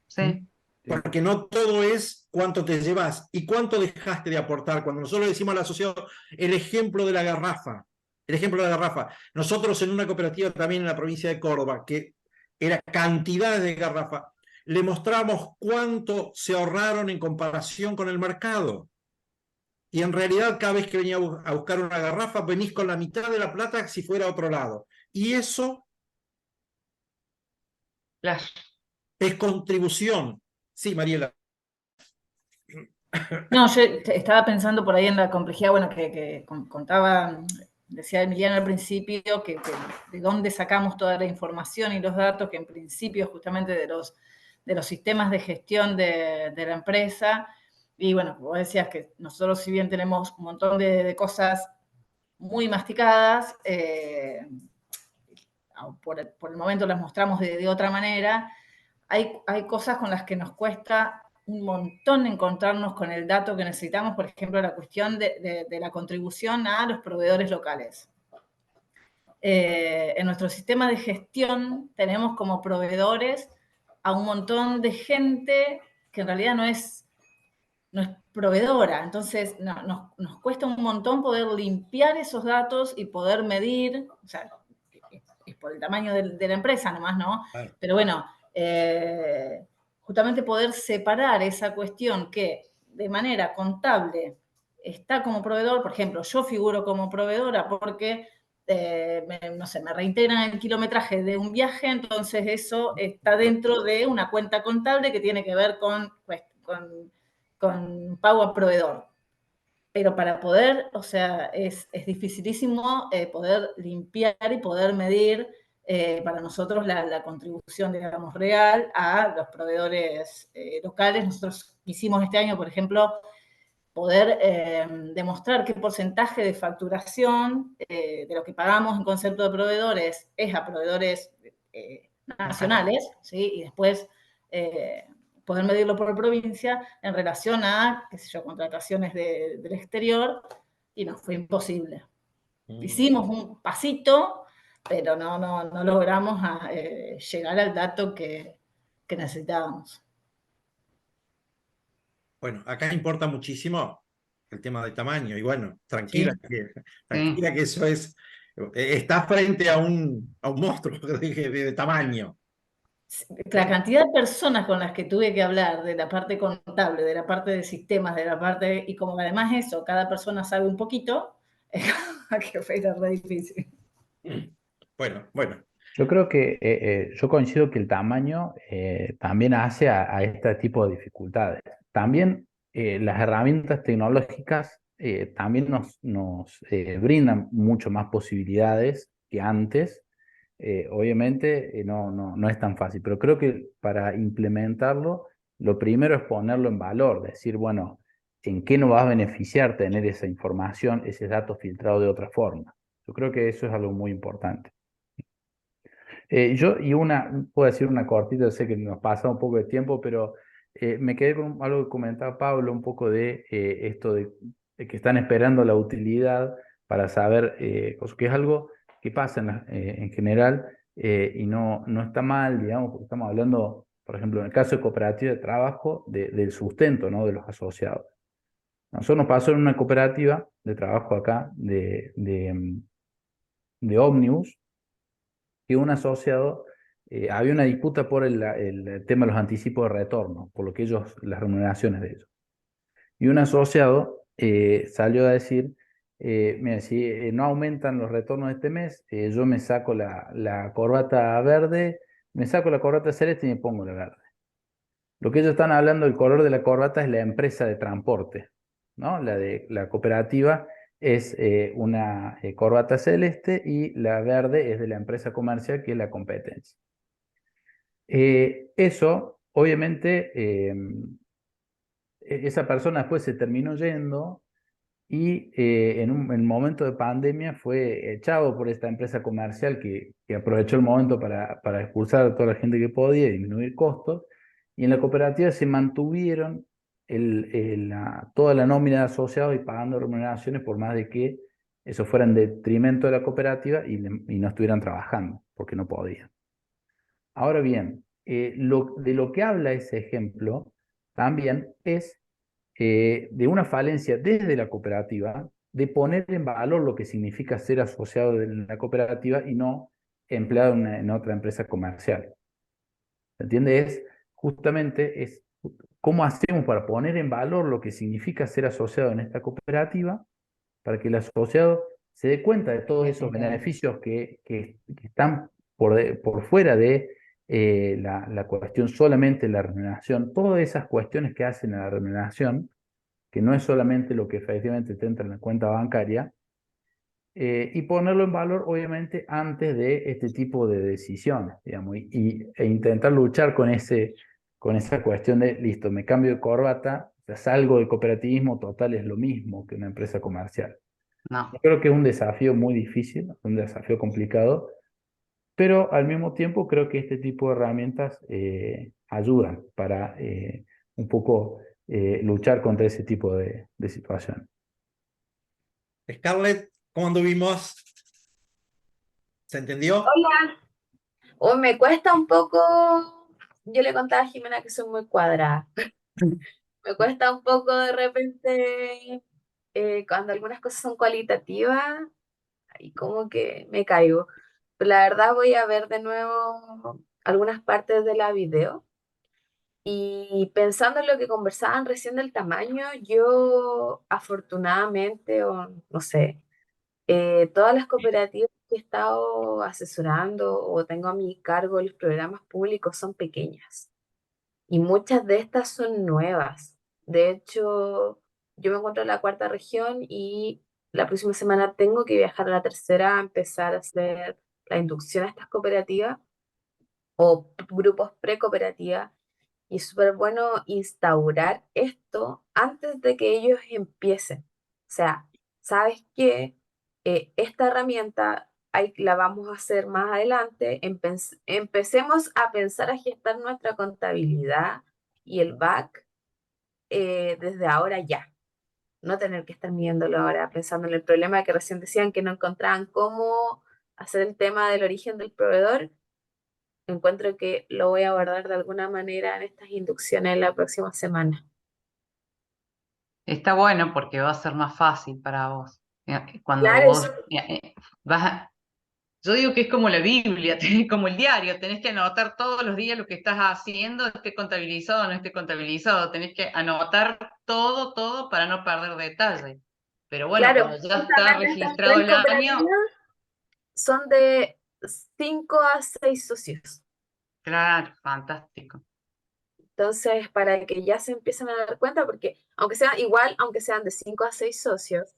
sí, Porque no todo es cuánto te llevas y cuánto dejaste de aportar. Cuando nosotros le decimos al asociado el ejemplo de la garrafa, el ejemplo de la garrafa. Nosotros en una cooperativa también en la provincia de Córdoba, que era cantidades de garrafa, le mostramos cuánto se ahorraron en comparación con el mercado. Y en realidad cada vez que venía a buscar una garrafa, venís con la mitad de la plata si fuera a otro lado. Y eso claro. es contribución. Sí, Mariela. No, yo estaba pensando por ahí en la complejidad, bueno, que contaba, decía Emiliano al principio, que de dónde sacamos toda la información y los datos, que en principio justamente de los sistemas de gestión de la empresa. Y bueno, vos decías que nosotros, si bien tenemos un montón de cosas muy masticadas, por el momento las mostramos de otra manera, hay cosas con las que nos cuesta un montón encontrarnos con el dato que necesitamos, por ejemplo, la cuestión de la contribución a los proveedores locales. En nuestro sistema de gestión tenemos como proveedores a un montón de gente que en realidad no es proveedora. Entonces, nos cuesta un montón poder limpiar esos datos y poder medir, o sea, es por el tamaño de la empresa nomás, ¿no? Claro. Pero bueno, justamente poder separar esa cuestión que de manera contable está como proveedor, por ejemplo, yo figuro como proveedora porque, no sé, me reintegran el kilometraje de un viaje, entonces eso está dentro de una cuenta contable que tiene que ver con pago a proveedor. Pero para poder, o sea, es dificilísimo poder limpiar y poder medir para nosotros la contribución, digamos, real a los proveedores locales. Nosotros quisimos este año, por ejemplo, poder demostrar qué porcentaje de facturación de lo que pagamos en concepto de proveedores es a proveedores nacionales, ¿sí? Y después poder medirlo por provincia en relación a, qué sé yo, contrataciones del exterior, y nos fue imposible. Hicimos un pasito, pero no logramos llegar al dato que necesitábamos. Bueno, acá importa muchísimo el tema del tamaño y bueno, tranquila, Sí. tranquila que eso es, está frente a un monstruo de tamaño. La cantidad de personas con las que tuve que hablar de la parte contable, de la parte de sistemas, de la parte, y como además eso, cada persona sabe un poquito, que fue re difícil. Bueno. Yo creo que yo coincido que el tamaño también hace a este tipo de dificultades. También las herramientas tecnológicas también nos brindan mucho más posibilidades que antes. Obviamente no es tan fácil, pero creo que para implementarlo, lo primero es ponerlo en valor, decir, bueno, ¿en qué nos va a beneficiar tener esa información, ese dato filtrado de otra forma? Yo creo que eso es algo muy importante. Puedo decir una cortita, sé que nos pasa un poco de tiempo, pero me quedé con algo que comentaba Pablo, un poco de esto de que están esperando la utilidad para saber, que es algo que pasa en general y no está mal, digamos, porque estamos hablando, por ejemplo, en el caso de cooperativa de trabajo, del sustento, ¿no?, de los asociados. A nosotros nos pasó en una cooperativa de trabajo acá, de ómnibus, que un asociado había una disputa por el tema de los anticipos de retorno, por lo que ellos, las remuneraciones de ellos. Y un asociado salió a decir, mira, si no aumentan los retornos de este mes, yo me saco la corbata verde, me saco la corbata celeste y me pongo la verde. Lo que ellos están hablando, el color de la corbata es la empresa de transporte, ¿no? La cooperativa es una corbata celeste y la verde es de la empresa comercial, que es la competencia. Eso, obviamente, esa persona después se terminó yendo y en un momento de pandemia fue echado por esta empresa comercial que aprovechó el momento para expulsar a toda la gente que podía y disminuir costos. Y en la cooperativa se mantuvieron toda la nómina de asociados y pagando remuneraciones por más de que eso fuera en detrimento de la cooperativa y no estuvieran trabajando porque no podían. Ahora bien, de lo que habla ese ejemplo también es de una falencia desde la cooperativa de poner en valor lo que significa ser asociado de la cooperativa y no empleado en otra empresa comercial. ¿Se entiende? Justamente cómo hacemos para poner en valor lo que significa ser asociado en esta cooperativa, para que el asociado se dé cuenta de todos esos beneficios que están por fuera de la cuestión solamente de la remuneración, todas esas cuestiones que hacen a la remuneración, que no es solamente lo que efectivamente te entra en la cuenta bancaria, y ponerlo en valor, obviamente, antes de este tipo de decisiones, digamos, e intentar luchar con esa cuestión de, listo, me cambio de corbata, o sea, salgo del cooperativismo, total, es lo mismo que una empresa comercial. No. Yo creo que es un desafío muy difícil, un desafío complicado, pero al mismo tiempo creo que este tipo de herramientas ayudan para un poco luchar contra ese tipo de situación. Scarlett, ¿cómo anduvimos? ¿Se entendió? Hola. O me cuesta un poco, yo le contaba a Jimena que soy muy cuadrada. Me cuesta un poco de repente cuando algunas cosas son cualitativas y como que me caigo. Pero la verdad voy a ver de nuevo algunas partes de la video y pensando en lo que conversaban recién del tamaño, yo afortunadamente, o no sé, todas las cooperativas que he estado asesorando o tengo a mi cargo los programas públicos son pequeñas y muchas de estas son nuevas. De hecho, yo me encuentro en la cuarta región y la próxima semana tengo que viajar a la tercera a empezar a hacer la inducción a estas cooperativas o grupos pre-cooperativas. Y es súper bueno instaurar esto antes de que ellos empiecen. O sea, ¿sabes qué? Esta herramienta la vamos a hacer más adelante. Empecemos a pensar a gestar nuestra contabilidad y el back desde ahora ya. No tener que estar midiéndolo ahora, pensando en el problema que recién decían que no encontraban cómo hacer el tema del origen del proveedor. Encuentro que lo voy a abordar de alguna manera en estas inducciones la próxima semana. Está bueno porque va a ser más fácil para vos. Cuando Claro, vos yo digo que es como la Biblia, como el diario, tenés que anotar todos los días lo que estás haciendo, esté contabilizado o no esté contabilizado, tenés que anotar todo para no perder detalle. Pero bueno, claro, cuando ya está justamente estas registrado tres el año, cooperativas son de 5 a 6 socios. claro, fantástico. Entonces, para que ya se empiecen a dar cuenta, porque aunque sean igual, aunque sean de 5 a 6 socios,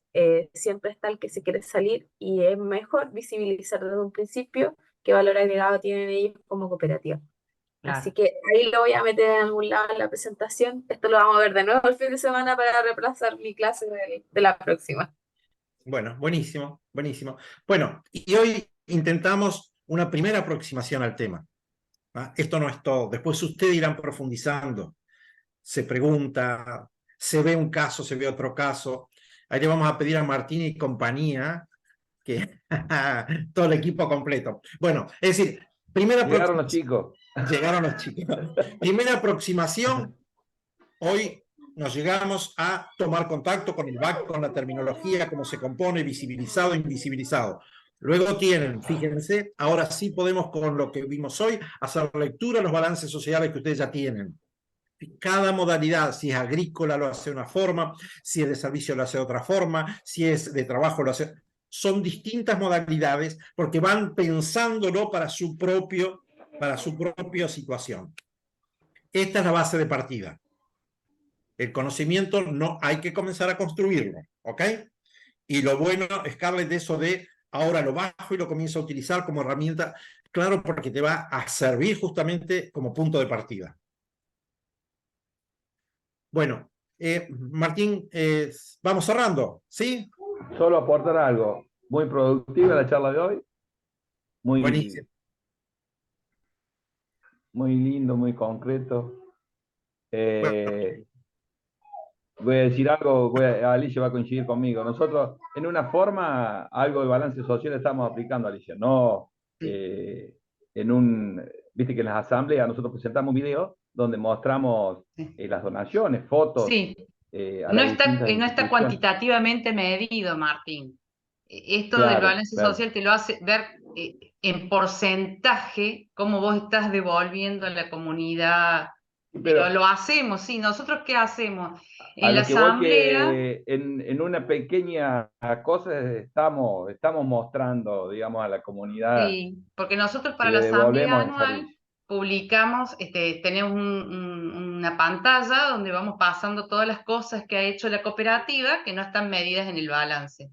siempre está el que se quiere salir y es mejor visibilizar desde un principio qué valor agregado tienen ellos como cooperativa. Claro. Así que ahí lo voy a meter en algún lado en la presentación. Esto lo vamos a ver de nuevo el fin de semana para reemplazar mi clase de la próxima. Bueno, buenísimo, buenísimo. Bueno, y hoy intentamos una primera aproximación al tema. ¿Ah? Esto no es todo. Después ustedes irán profundizando. Se pregunta, se ve un caso, se ve otro caso. Ahí le vamos a pedir a Martín y compañía que todo el equipo completo. Bueno, es decir, primera Llegaron los chicos. Llegaron los chicos. Primera aproximación. Hoy nos llegamos a tomar contacto con el BAC, con la terminología, cómo se compone, visibilizado, invisibilizado. Luego tienen, fíjense, ahora sí podemos con lo que vimos hoy, hacer lectura de los balances sociales que ustedes ya tienen. Cada modalidad, si es agrícola lo hace de una forma, si es de servicio lo hace de otra forma, si es de trabajo lo hace... Son distintas modalidades porque van pensándolo para su propia situación. Esta es la base de partida. El conocimiento no hay que comenzar a construirlo, ¿ok? Y lo bueno, Scarlett, de eso de ahora lo bajo y lo comienzo a utilizar como herramienta, claro, porque te va a servir justamente como punto de partida. Bueno, Martín, vamos cerrando, ¿sí? Solo aportar algo. Muy productiva la charla de hoy. Buenísimo. Muy lindo, muy concreto. Bueno. Voy a decir algo, Alicia va a coincidir conmigo. Nosotros, en una forma, algo de balance social estamos aplicando, Alicia. No, viste que en las asambleas nosotros presentamos un video donde mostramos las donaciones, fotos. Sí. A No las está instituciones. cuantitativamente medido, Martín. Esto Claro, del balance claro. social te lo hace ver en porcentaje cómo vos estás devolviendo a la comunidad. Pero lo hacemos, sí. ¿Nosotros qué hacemos? En la asamblea... Que en una pequeña cosa estamos mostrando, digamos, a la comunidad. Sí, porque nosotros para que la le asamblea devolvemos el anual servicio. publicamos, tenemos una pantalla donde vamos pasando todas las cosas que ha hecho la cooperativa que no están medidas en el balance.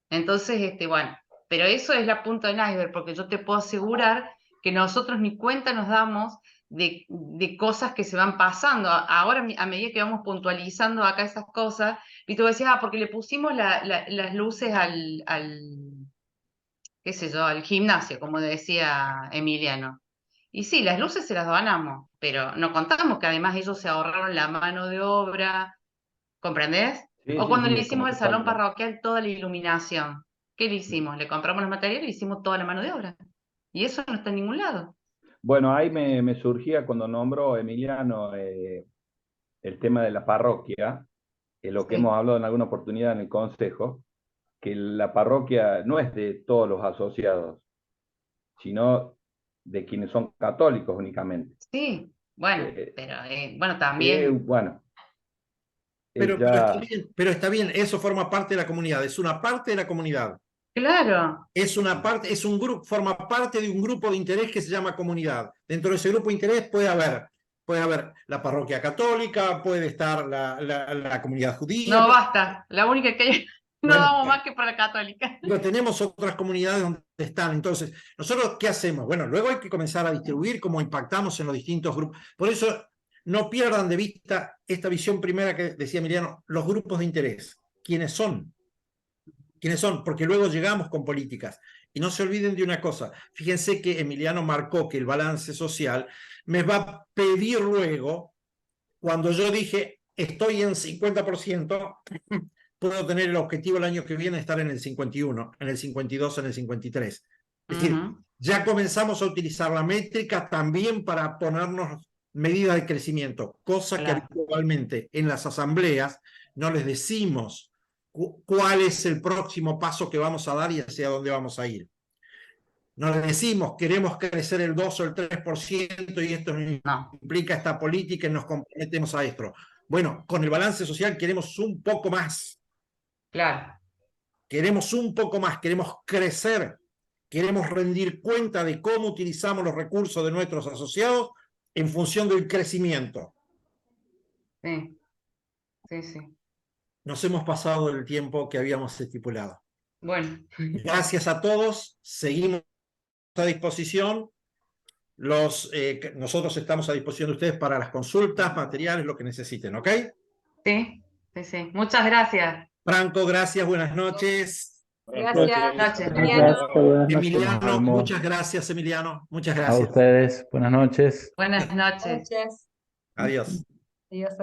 Entonces, bueno, pero eso es la punta del iceberg, porque yo te puedo asegurar que nosotros ni cuenta nos damos de cosas que se van pasando. Ahora, a medida que vamos puntualizando acá esas cosas, y tú decías, porque le pusimos las luces qué sé yo, al gimnasio, como decía Emiliano. Y sí, las luces se las donamos, pero no contamos que además ellos se ahorraron la mano de obra, ¿comprendés? Sí, O sí, cuando sí, le es como hicimos que al salón falta. parroquial toda la iluminación, ¿qué le hicimos? Le compramos los materiales y le hicimos toda la mano de obra. Y eso no está en ningún lado. Bueno, ahí me surgía cuando nombró Emiliano el tema de la parroquia, lo que hemos hablado en alguna oportunidad en el consejo, que la parroquia no es de todos los asociados, sino de quienes son católicos únicamente. Sí, bueno, pero bueno, también... bueno. Pero está bien, eso forma parte de la comunidad, es una parte de la comunidad. Claro. Es una parte, es un grupo, forma parte de un grupo de interés que se llama comunidad. Dentro de ese grupo de interés puede haber la parroquia católica, puede estar la comunidad judía. No, basta, la única que hay, no vamos más que para la católica. Pero tenemos otras comunidades donde están. Entonces, ¿nosotros qué hacemos? Bueno, luego hay que comenzar a distribuir cómo impactamos en los distintos grupos. Por eso, no pierdan de vista esta visión primera que decía Emiliano, los grupos de interés. ¿Quiénes son? ¿Quiénes son? Porque luego llegamos con políticas. Y no se olviden de una cosa. Fíjense que Emiliano marcó que el balance social me va a pedir luego, cuando yo dije, estoy en 50%, puedo tener el objetivo el año que viene de estar en el 51, en el 52, en el 53. Es decir, ya comenzamos a utilizar la métrica también para ponernos medidas de crecimiento, cosa que habitualmente en las asambleas no les decimos cuál es el próximo paso que vamos a dar y hacia dónde vamos a ir. No les decimos, queremos crecer el 2 o el 3% y esto implica esta política y nos comprometemos a esto. Bueno, con el balance social queremos un poco más. Claro. Queremos un poco más, queremos crecer, queremos rendir cuenta de cómo utilizamos los recursos de nuestros asociados en función del crecimiento. Sí, sí, sí. Nos hemos pasado el tiempo que habíamos estipulado. Bueno. Gracias a todos, seguimos a disposición. Nosotros estamos a disposición de ustedes para las consultas, materiales, lo que necesiten, ¿ok? Sí, sí, sí. Muchas gracias. Franco, gracias, buenas noches. Gracias, Emiliano, muchas gracias, Emiliano. Muchas gracias. A ustedes, buenas noches. Buenas noches. Adiós. Adiós.